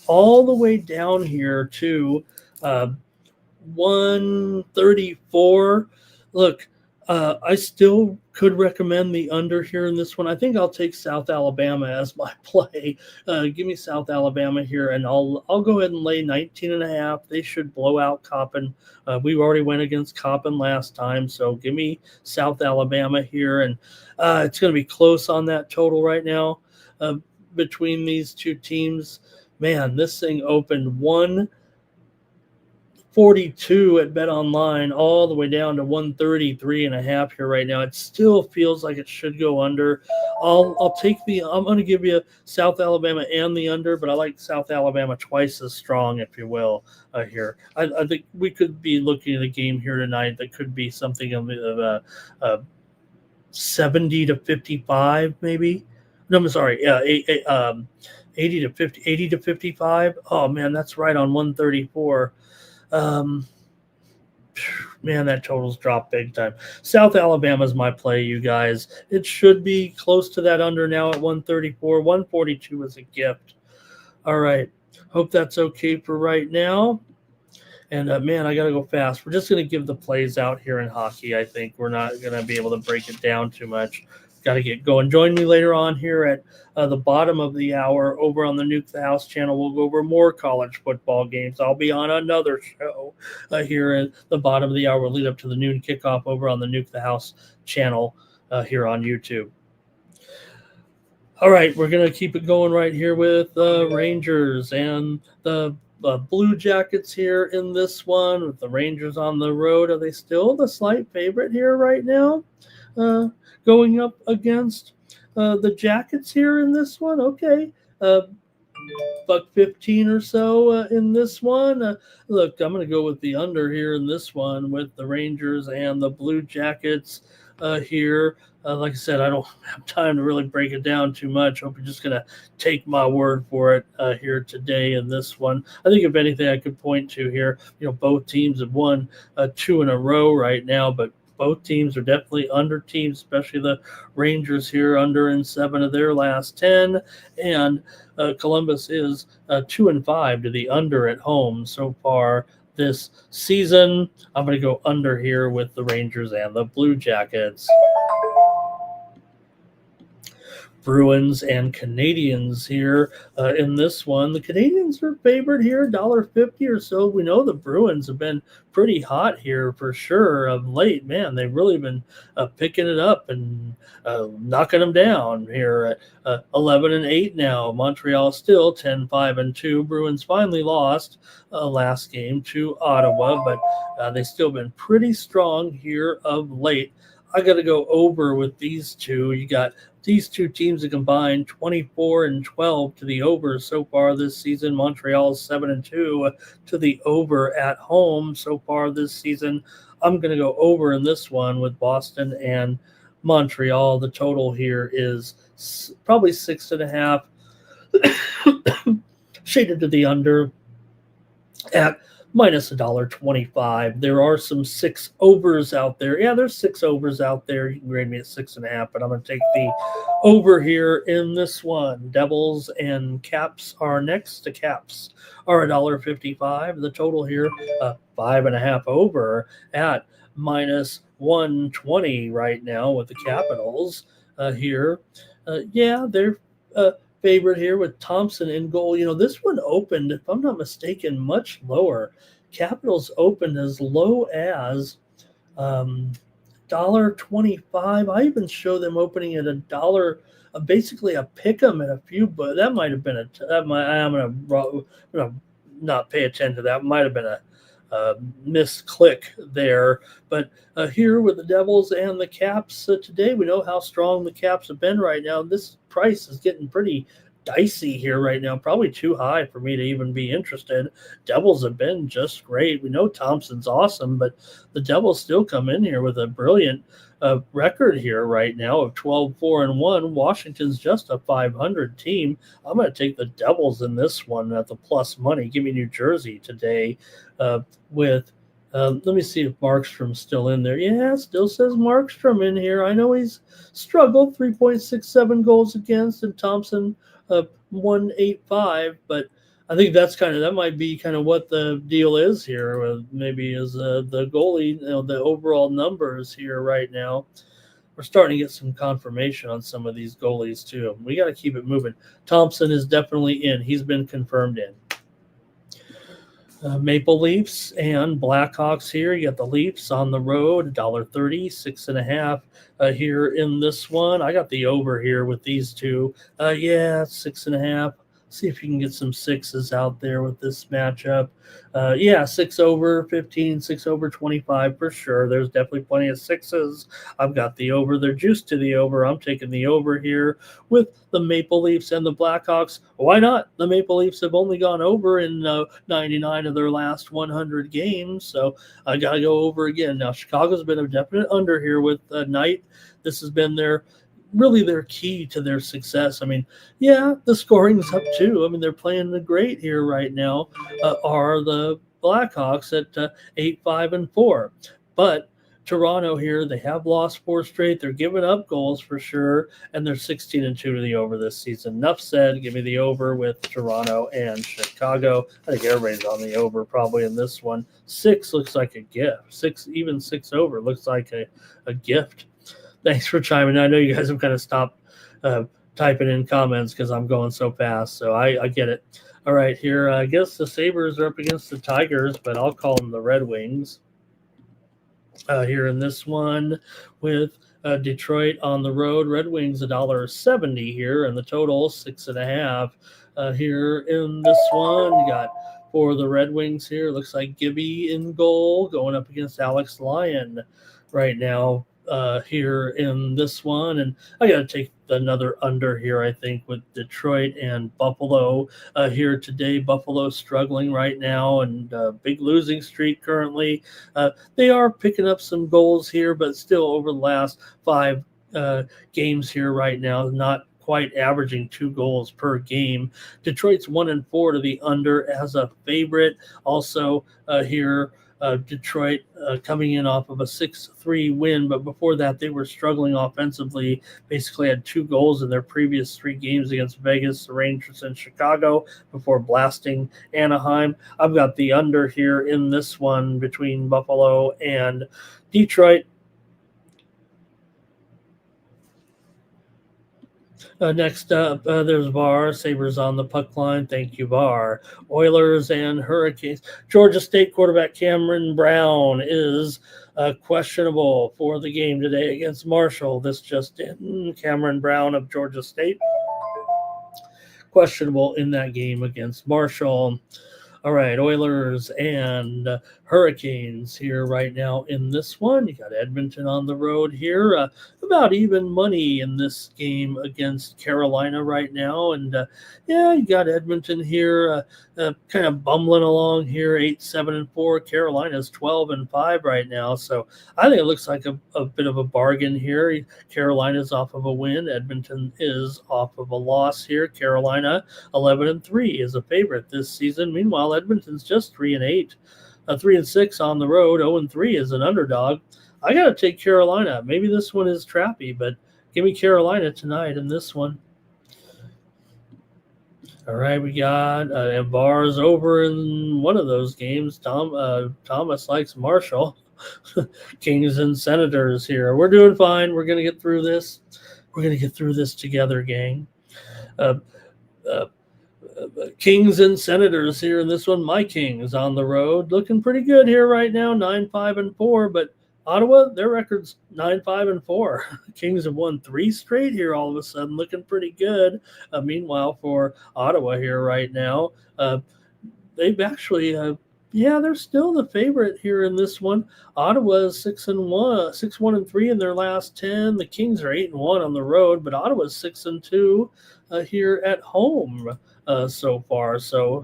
all the way down here to 134. Look, I still could recommend the under here in this one. I think I'll take South Alabama as my play. Give me South Alabama here, and I'll go ahead and lay 19.5. They should blow out Coppin. We already went against Coppin last time, so give me South Alabama here, and it's going to be close on that total right now between these two teams. Man, this thing opened 142 at Bet Online, all the way down to 133.5 here right now. It still feels like it should go under. I'm going to give you South Alabama and the under, but I like South Alabama twice as strong, if you will, here. I think we could be looking at a game here tonight that could be something of 70 to 55, maybe. No, I'm sorry. 80 to 55. Oh man, that's right on 134. Man, that total's dropped big time. South Alabama's my play, you guys. It should be close to that under now at 134. 142 is a gift. All right. Hope that's okay for right now. And, man, I got to go fast. We're just going to give the plays out here in hockey, I think. We're not going to be able to break it down too much. Got to get going. Join me later on here at the bottom of the hour over on the Nuke the House channel. We'll go over more college football games. I'll be on another show here at the bottom of the hour. We'll lead up to the noon kickoff over on the Nuke the House channel here on YouTube. All right, we're going to keep it going right here with the Rangers and the Blue Jackets here in this one with the Rangers on the road. Are they still the slight favorite here right now? Going up against the Jackets here in this one. Okay. $1.15 or so in this one. Look, I'm going to go with the under here in this one with the Rangers and the Blue Jackets. here. Like I said, I don't have time to really break it down too much. Hope you're just going to take my word for it here today in this one. I think if anything I could point to here, both teams have won 2 in a row right now, but both teams are definitely under teams, especially the Rangers here, under in 7 of their last 10. And Columbus is 2-5 to the under at home so far this season. I'm going to go under here with the Rangers and the Blue Jackets. Bruins and Canadians here in this one. The Canadians are favored here, $1.50 or so. We know the Bruins have been pretty hot here for sure of late. Man, they've really been picking it up and knocking them down here at 11-8 now. Montreal still 10-5-2. Bruins finally lost last game to Ottawa, but they've still been pretty strong here of late. I got to go over with these two. You got these two teams have combined 24-12 to the over so far this season. Montreal's 7-2 to the over at home so far this season. I'm going to go over in this one with Boston and Montreal. The total here is probably 6.5, shaded to the under at minus $1.25. There are some 6 overs out there. Yeah, there's 6 overs out there. You can grade me at 6.5, but I'm going to take the over here in this one. Devils and Caps are next. The Caps are $1.55. The total here, 5.5 over at minus 120 right now with the Capitals here. Yeah, they're favorite here with Thompson in goal. This one opened, if I'm not mistaken, much lower. Capitals opened as low as $1.25. I even show them opening at $1, basically a pick 'em at a few, but that might have been I'm gonna not pay attention to that. Might have been a misclick there. But here with the Devils and the Caps today, we know how strong the Caps have been right now. This price is getting pretty dicey here right now, probably too high for me to even be interested. Devils have been just great. We know Thompson's awesome, but the Devils still come in here with a brilliant record here right now of 12-4-1. Washington's just a 500 team. I'm going to take the Devils in this one at the plus money. Give me New Jersey today with let me see if Markstrom's still in there. Yeah, it still says Markstrom in here. I know he's struggled, 3.67 goals against, and Thompson 1.85, but I think that might be kind of what the deal is here. Maybe is the goalie, the overall numbers here right now. We're starting to get some confirmation on some of these goalies too. We got to keep it moving. Thompson is definitely in. He's been confirmed in. Maple Leafs and Blackhawks here. You got the Leafs on the road, $1.30, 6.5 here in this one. I got the over here with these two. 6.5. See if you can get some 6s out there with this matchup. 6 over 15, 6 over 25 for sure. There's definitely plenty of 6s. I've got the over. They're juiced to the over. I'm taking the over here with the Maple Leafs and the Blackhawks. Why not? The Maple Leafs have only gone over in 99 of their last 100 games, so I got to go over again. Now, Chicago's been a definite under here with Knight. This has been their key to their success. I mean, the scoring's up too. I mean, they're playing great here right now, are the Blackhawks at 8-5-4. But Toronto here, they have lost 4 straight. They're giving up goals for sure, and they're 16-2 to the over this season. Enough said. Give me the over with Toronto and Chicago. I think everybody's on the over probably in this one. 6 looks like a gift. 6 over looks like a gift. Thanks for chiming in. I know you guys have kind of stopped typing in comments because I'm going so fast, so I get it. All right, here, I guess the Sabres are up against the Tigers, but I'll call them the Red Wings. Here in this one with Detroit on the road. Red Wings $1.70 here, and the total 6.5 here in this one. You got for the Red Wings here, looks like Gibby in goal going up against Alex Lyon right now. here in this one, and I got to take another under here, I think, with Detroit and Buffalo here today. Buffalo struggling right now and big losing streak currently. They are picking up some goals here, but still over the last 5 games here right now, not quite averaging 2 goals per game. Detroit's 1-4 to the under as a favorite. Also here, Detroit coming in off of a 6-3 win, but before that they were struggling offensively. Basically had 2 goals in their previous 3 games against Vegas, the Rangers, and Chicago before blasting Anaheim. I've got the under here in this one between Buffalo and Detroit. Next up, there's VAR. Sabres on the puck line. Thank you, VAR. Oilers and Hurricanes. Georgia State quarterback Cameron Brown is questionable for the game today against Marshall. This just in. Cameron Brown of Georgia State questionable in that game against Marshall. All right, Oilers and Hurricanes here right now in this one. You got Edmonton on the road here. About even money in this game against Carolina right now. And you got Edmonton here kind of bumbling along here, 8-7-4. Carolina's 12-5 right now. So I think it looks like a bit of a bargain here. Carolina's off of a win. Edmonton is off of a loss here. Carolina 11-3 is a favorite this season. Meanwhile, Edmonton's just 3-8. 3-6 on the road, 0-3 is an underdog. I got to take Carolina. Maybe this one is trappy, but give me Carolina tonight in this one. All right, we got VAR's over in one of those games. Thomas likes Marshall. Kings and Senators here. We're doing fine. We're going to get through this. We're going to get through this together, gang. Kings and Senators here in this one. My Kings on the road, looking pretty good here right now, 9-5-4. But Ottawa, their record's 9-5-4. Kings have won 3 straight here all of a sudden, looking pretty good. Meanwhile, for Ottawa here right now, they've actually, they're still the favorite here in this one. Ottawa's 6-1-3 in their last 10. The Kings are 8-1 on the road, but Ottawa's 6-2 here at home. So far so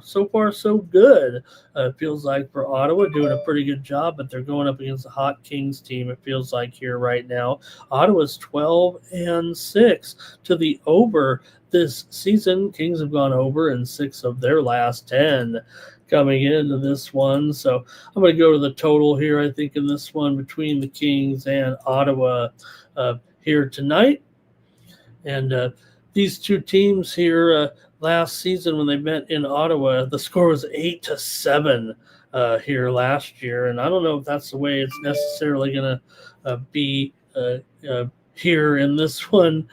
good. It feels like for Ottawa doing a pretty good job, but they're going up against a hot Kings team. It feels like here right now. Ottawa's 12-6 to the over this season. Kings have gone over in 6 of their last 10 coming into this one. So I'm going to go to the total here, I think, in this one between the Kings and Ottawa here tonight. And these two teams here last season when they met in Ottawa, the score was 8-7 here last year. And I don't know if that's the way it's necessarily going to be here in this one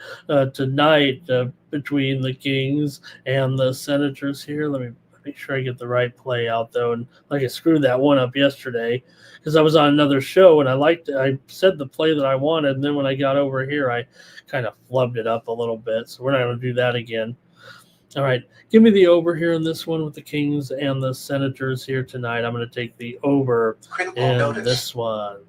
tonight between the Kings and the Senators here. Let me make sure I get the right play out, though. And like I screwed that one up yesterday because I was on another show and I said the play that I wanted. And then when I got over here, I kind of flubbed it up a little bit. So we're not going to do that again. All right, give me the over here in this one with the Kings and the Senators here tonight. I'm going to take the over in this one.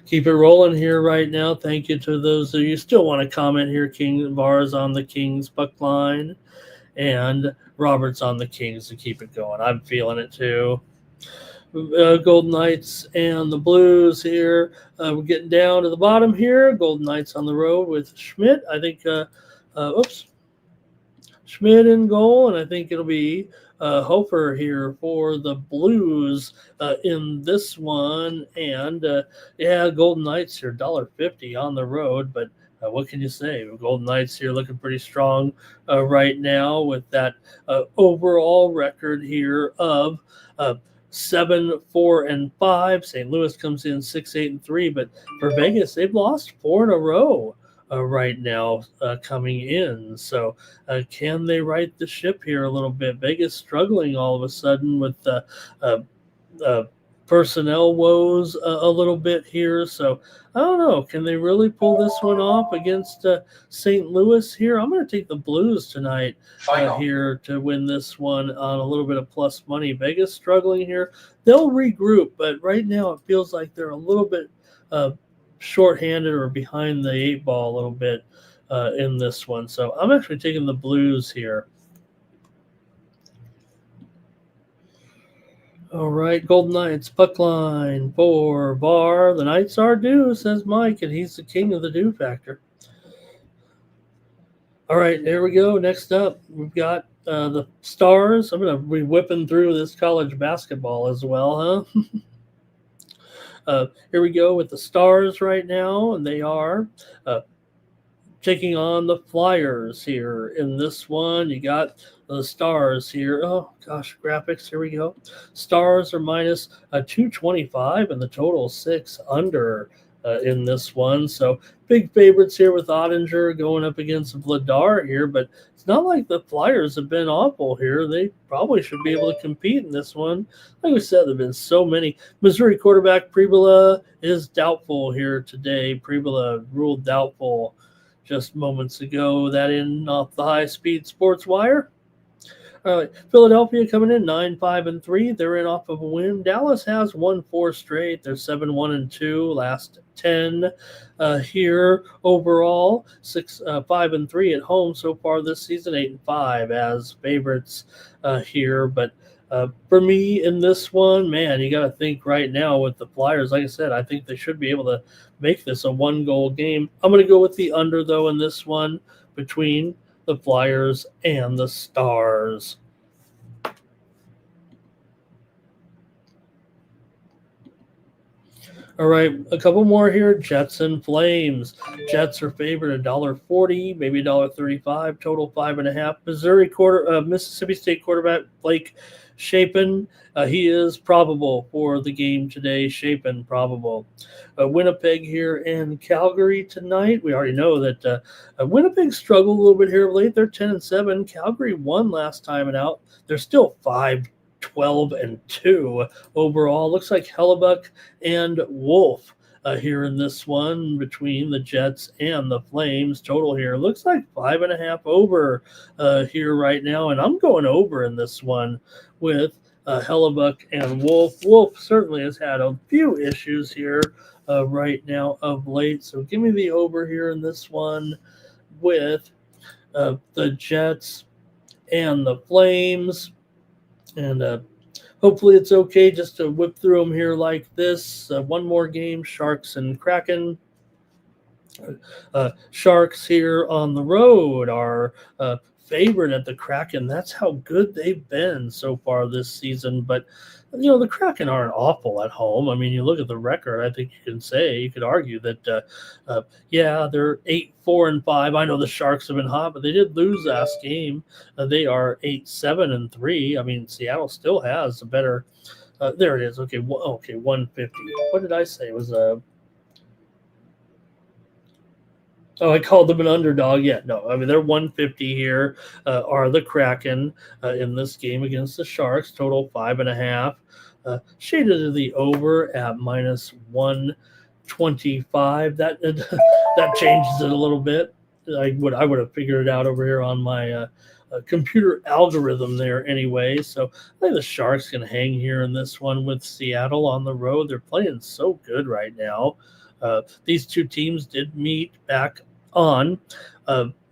Keep it rolling here right now. Thank you to those of you still want to comment here. King VAR's on the Kings puck line and Robert's on the Kings to keep it going. I'm feeling it too. Golden Knights and the Blues here. We're getting down to the bottom here. Golden Knights on the road with Schmidt. I think Schmidt in goal, and I think it'll be Hofer here for the Blues in this one. And Golden Knights here, $1.50 on the road, but what can you say? Golden Knights here looking pretty strong right now with that overall record here of 7-4-5. St. Louis comes in 6-8-3, but for Vegas, they've lost 4 in a row. Right now coming in. So can they right the ship here a little bit? Vegas struggling all of a sudden with personnel woes a little bit here. So I don't know. Can they really pull this one off against St. Louis here? I'm going to take the Blues tonight here to win this one on a little bit of plus money. Vegas struggling here. They'll regroup, but right now it feels like they're a little bit shorthanded or behind the 8 ball a little bit in this one. So I'm actually taking the Blues here. All right, Golden Knights, puck line for VAR. The Knights are due, says Mike, and he's the king of the due factor. All right, there we go. Next up, we've got the Stars. I'm going to be whipping through this college basketball as well, huh? Here we go with the Stars right now, and they are taking on the Flyers here in this one. You got the Stars here. Oh, gosh, graphics. Here we go. Stars are minus 225 and the total 6 under in this one. So big favorites here with Ottinger going up against Vladar here, but it's not like the Flyers have been awful here. They probably should be able to compete in this one. Like we said, there have been so many. Missouri quarterback Pribula is doubtful here today. Pribula ruled doubtful just moments ago. That in off the high-speed sports wire. All right, Philadelphia coming in 9-5-3. They're in off of a win. Dallas has won 4 straight. They're 7-1-2 last 10 here overall. 5-3 at home so far this season. 8-5 as favorites here. But for me in this one, man, you got to think right now with the Flyers. Like I said, I think they should be able to make this a 1-goal game. I'm going to go with the under though in this one between the Flyers and the Stars. All right, a couple more here. Jets and Flames. Jets are favored $1.40, maybe $1.35. Total 5.5. Mississippi State quarterback Blake Shapen. He is probable for the game today. Shapen probable. Winnipeg here and Calgary tonight. We already know that Winnipeg struggled a little bit here of late. They're 10-7. Calgary won last time out. They're still 5-12-2 overall. Looks like Hellebuck and Wolf here in this one between the Jets and the Flames. Total here looks like 5.5 over here right now, and I'm going over in this one with Hellebuck and Wolf. Wolf certainly has had a few issues here right now of late, so give me the over here in this one with the Jets and the Flames. And hopefully it's okay just to whip through them here like this. One more game, Sharks and Kraken. Sharks here on the road are favorite at the Kraken. That's how good they've been so far this season. But, the Kraken aren't awful at home. I mean, you look at the record, I think you could argue that, they're 8-4-5. I know the Sharks have been hot, but they did lose last game. They are 8-7-3. I mean, Seattle still has a better, there it is. Okay, 150. What did I say? It was I called them an underdog. Yeah, no. I mean, they're 150 here. Are the Kraken in this game against the Sharks? Total 5.5. Shaded to the over at minus 125. That that changes it a little bit. I would have figured it out over here on my computer algorithm there anyway. So I think the Sharks can hang here in this one with Seattle on the road. They're playing so good right now. These two teams did meet back on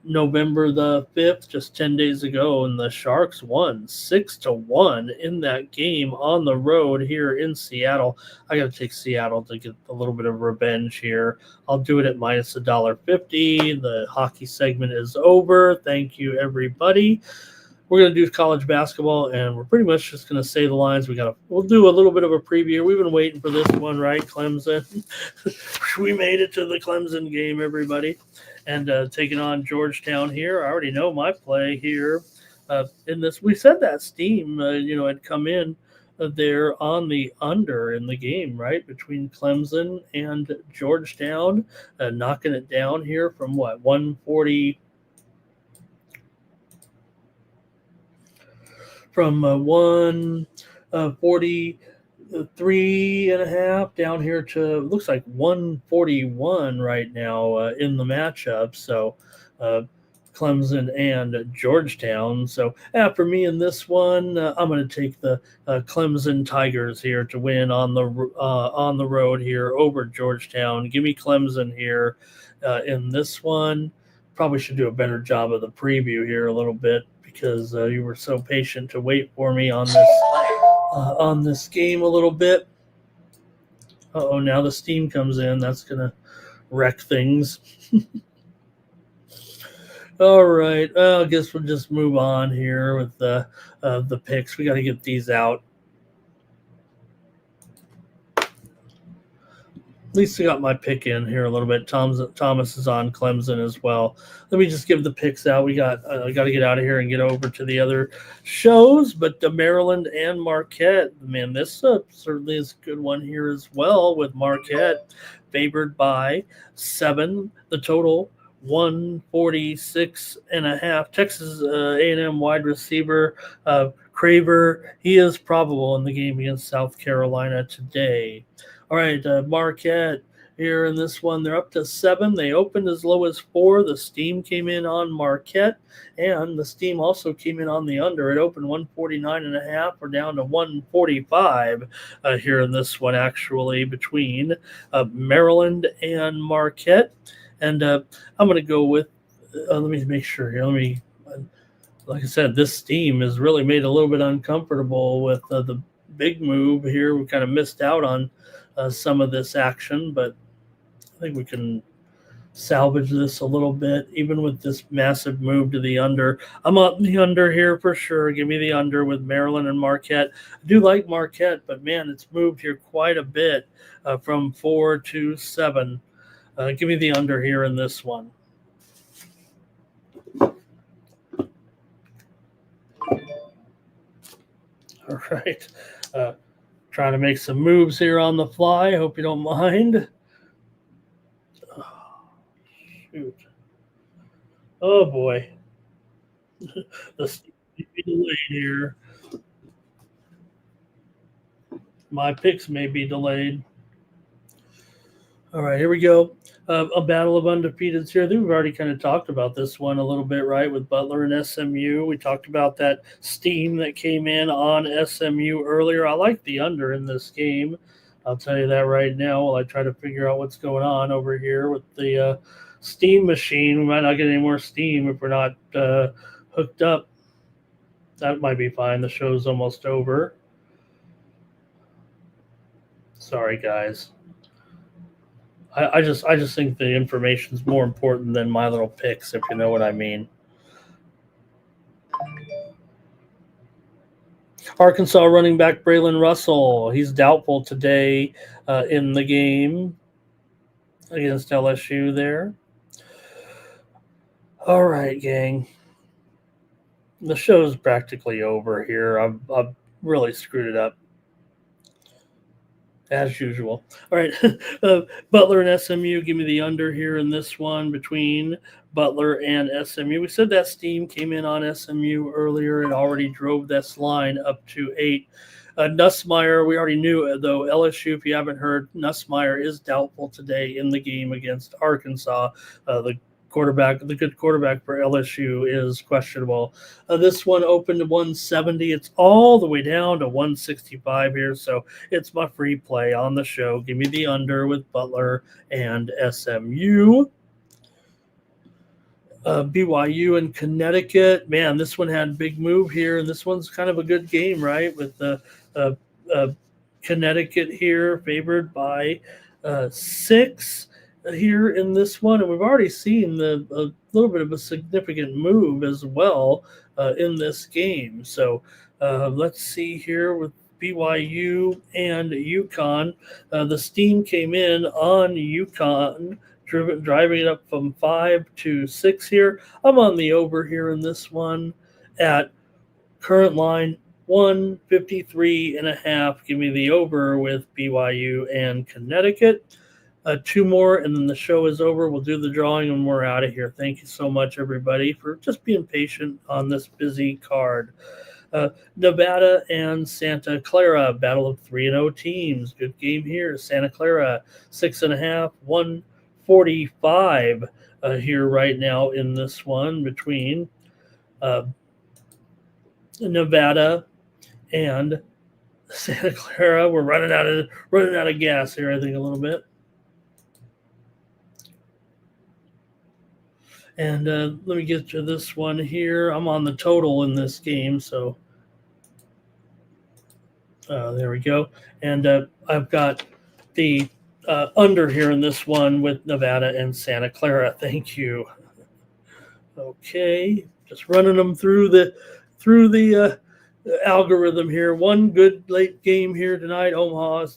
November the 5th, just 10 days ago, and the Sharks won 6-1 in that game on the road here in Seattle. I got to take Seattle to get a little bit of revenge here. I'll do it at minus $1.50. The hockey segment is over. Thank you, everybody. We're going to do college basketball, and we're pretty much just going to say the lines. We'll do a little bit of a preview. We've been waiting for this one, right, Clemson? We made it to the Clemson game, everybody, and taking on Georgetown here. I already know my play here in this. We said that steam, had come in there on the under in the game, right, between Clemson and Georgetown, knocking it down here from 140. From 143.5 down here to looks like 141 right now in the matchup. So Clemson and Georgetown. So for me in this one, I'm going to take the Clemson Tigers here to win on the road here over Georgetown. Give me Clemson here in this one. Probably should do a better job of the preview here a little bit because you were so patient to wait for me on this game a little bit. Uh-oh, now the steam comes in. That's going to wreck things. All right. Well, I guess we'll just move on here with the picks. We got to get these out. At least I got my pick in here a little bit. Thomas is on Clemson as well. Let me just give the picks out. We got to get out of here and get over to the other shows. But Maryland and Marquette, man, this certainly is a good one here as well with Marquette favored by 7. The total 146.5. Texas A&M wide receiver Craver, he is probable in the game against South Carolina today. All right, Marquette here in this one, they're up to 7. They opened as low as 4. The steam came in on Marquette, and the steam also came in on the under. It opened 149.5. We're down to 145 here in this one, actually, between Maryland and Marquette. And I'm going to go with, let me make sure here. Like I said, this steam has really made it a little bit uncomfortable with the big move here. We kind of missed out on some of this action, but I think we can salvage this a little bit, even with this massive move to the under. I'm on the under here for sure. Give me the under with Maryland and Marquette. I do like Marquette, but man, it's moved here quite a bit from 4 to 7. Give me the under here in this one. All right. Trying to make some moves here on the fly. Hope you don't mind. Oh, shoot. Oh, boy. This may be delayed here. My picks may be delayed. All right, here we go. A battle of undefeateds here. I think we've already kind of talked about this one a little bit, right, with Butler and SMU. We talked about that steam that came in on SMU earlier. I like the under in this game. I'll tell you that right now while I try to figure out what's going on over here with the steam machine. We might not get any more steam if we're not hooked up. That might be fine. The show's almost over. Sorry, guys. I just think the information is more important than my little picks, if you know what I mean. Arkansas running back Braylon Russell, he's doubtful today in the game against LSU there. All right, gang. The show's practically over here. I've really screwed it up. As usual. All right. Butler and SMU, give me the under here in this one between Butler and SMU. We said that steam came in on SMU earlier. It already drove this line up to 8. Nussmeier, we already knew, though, LSU, if you haven't heard, Nussmeier is doubtful today in the game against Arkansas. The good quarterback for LSU is questionable. This one opened to 170. It's all the way down to 165 here, so it's my free play on the show. Give me the under with Butler and SMU. BYU and Connecticut. Man, this one had a big move here, and this one's kind of a good game, right? With the Connecticut here favored by 6. Here in this one, and we've already seen a little bit of a significant move as well in this game. So let's see here with BYU and UConn. The steam came in on UConn, driving it up from 5 to 6 here. I'm on the over here in this one at current line 153.5. Give me the over with BYU and Connecticut. 2 more, and then the show is over. We'll do the drawing, and we're out of here. Thank you so much, everybody, for just being patient on this busy card. Nevada and Santa Clara, battle of 3-0 teams. Good game here. Santa Clara, 6.5, 2:45 here right now in this one between Nevada and Santa Clara. We're running out of gas here, I think, a little bit. And let me get to this one here. I'm on the total in this game, so there we go. And I've got the under here in this one with Nevada and Santa Clara. Thank you. Okay, just running them through the algorithm here. One good late game here tonight. Oklahoma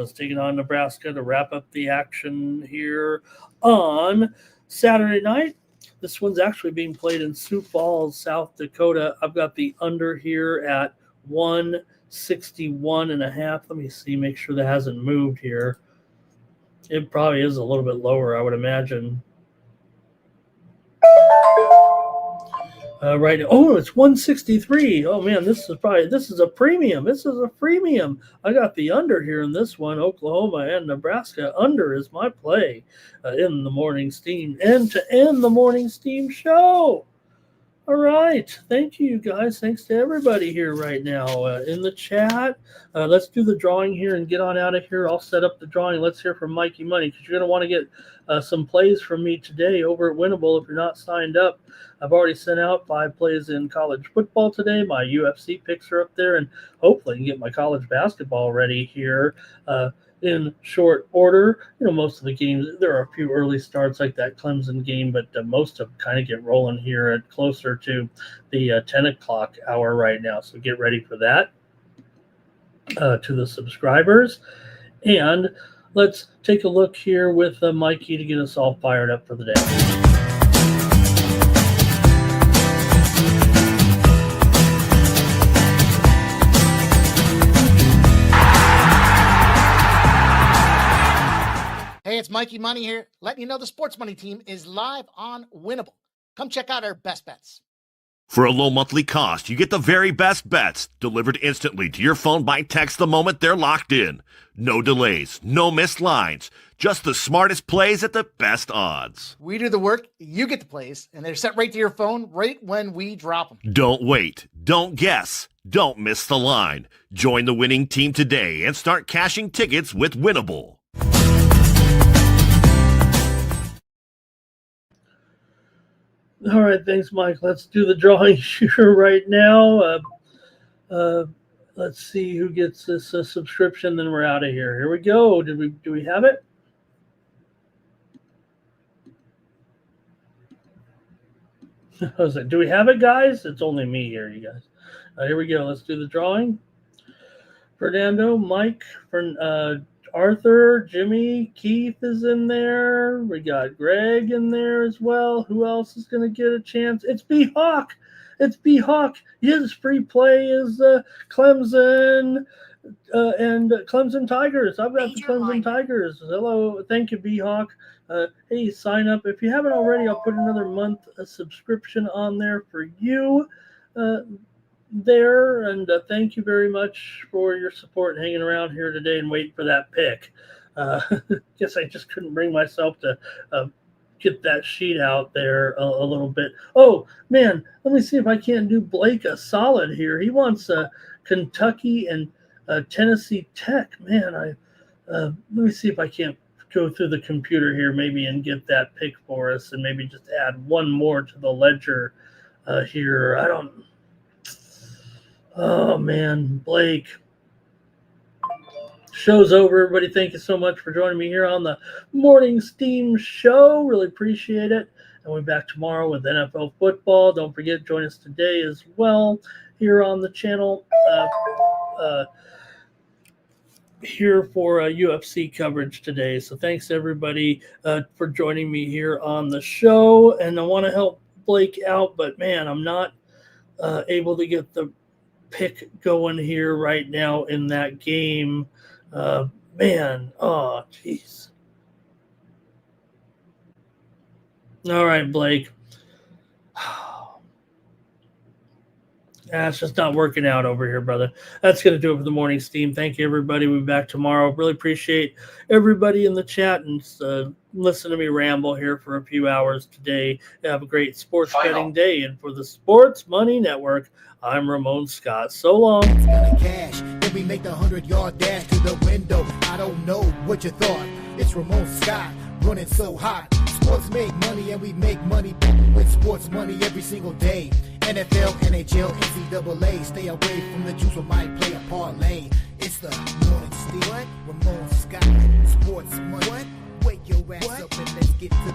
is taking on Nebraska to wrap up the action here on Saturday night. This one's actually being played in Sioux Falls, South Dakota. I've got the under here at 161.5. Let me see, make sure that hasn't moved here. It probably is a little bit lower, I would imagine. Right now, it's 163. Oh man, this is a premium. This is a premium. I got the under here in this one. Oklahoma and Nebraska under is my play in the morning steam and to end the morning steam show. All right, thank you guys. Thanks to everybody here right now in the chat. Let's do the drawing here and get on out of here. I'll set up the drawing. Let's hear from Mikey Money because you're going to want to get some plays from me today over at Winnable if you're not signed up. I've already sent out 5 plays in college football today. My UFC picks are up there, and hopefully I can get my college basketball ready here in short order. Most of the games, there are a few early starts like that Clemson game, but most of them kind of get rolling here at closer to the 10 o'clock hour right now. So get ready for that to the subscribers. And let's take a look here with Mikey to get us all fired up for the day. Hey, it's Mikey Money here, letting you know the Sports Money team is live on Winnable. Come check out our best bets. For a low monthly cost, you get the very best bets delivered instantly to your phone by text the moment they're locked in. No delays, no missed lines, just the smartest plays at the best odds. We do the work, you get the plays, and they're sent right to your phone right when we drop them. Don't wait, don't guess, don't miss the line. Join the winning team today and start cashing tickets with Winnable. All right, thanks, Mike. Let's do the drawing here right now. Let's see who gets this subscription, then we're out of here. Here we go. Do we have it? I was like, do we have it, guys? It's only me here, you guys. Here we go. Let's do the drawing. Fernando, Mike, Arthur, Jimmy, Keith is in there. We got Greg in there as well. Who else is going to get a chance? It's B-Hawk. It's B-Hawk. His free play is Clemson and Clemson Tigers. I've got the Clemson Tigers. Hello. Thank you, B-Hawk. Hey, sign up. If you haven't already, I'll put another month subscription on there for you. There, and thank you very much for your support and hanging around here today and waiting for that pick. Guess I just couldn't bring myself to get that sheet out there a little bit. Oh man, let me see if I can't do Blake a solid here. He wants Kentucky and Tennessee Tech. Man, let me see if I can't go through the computer here maybe and get that pick for us, and maybe just add one more to the ledger here. Oh, man, Blake. Show's over, everybody. Thank you so much for joining me here on the Morning Steam Show. Really appreciate it. And we'll be back tomorrow with NFL football. Don't forget, join us today as well here on the channel here for UFC coverage today. So thanks, everybody, for joining me here on the show. And I want to help Blake out, but, man, I'm not able to get the pick going here right now in that game. Man, oh jeez. All right, Blake. It's just not working out over here, brother. That's going to do it for the morning steam. Thank you, everybody. We'll be back tomorrow. Really appreciate everybody in the chat and listen to me ramble here for a few hours today. Have a great sports betting day. And for the Sports Money Network, I'm Ramon Scott. So long. It's gonna cash. Then we make the 100-yard dash to the window. I don't know what you thought. It's Ramon Scott running so hot. Sports make money and we make money with sports money every single day. NFL, NHL, NCAA. Stay away from the juice or might play a parlay. It's the morning steam. What? Ramon Scott. Sports money. What? Wake your ass up and let's get to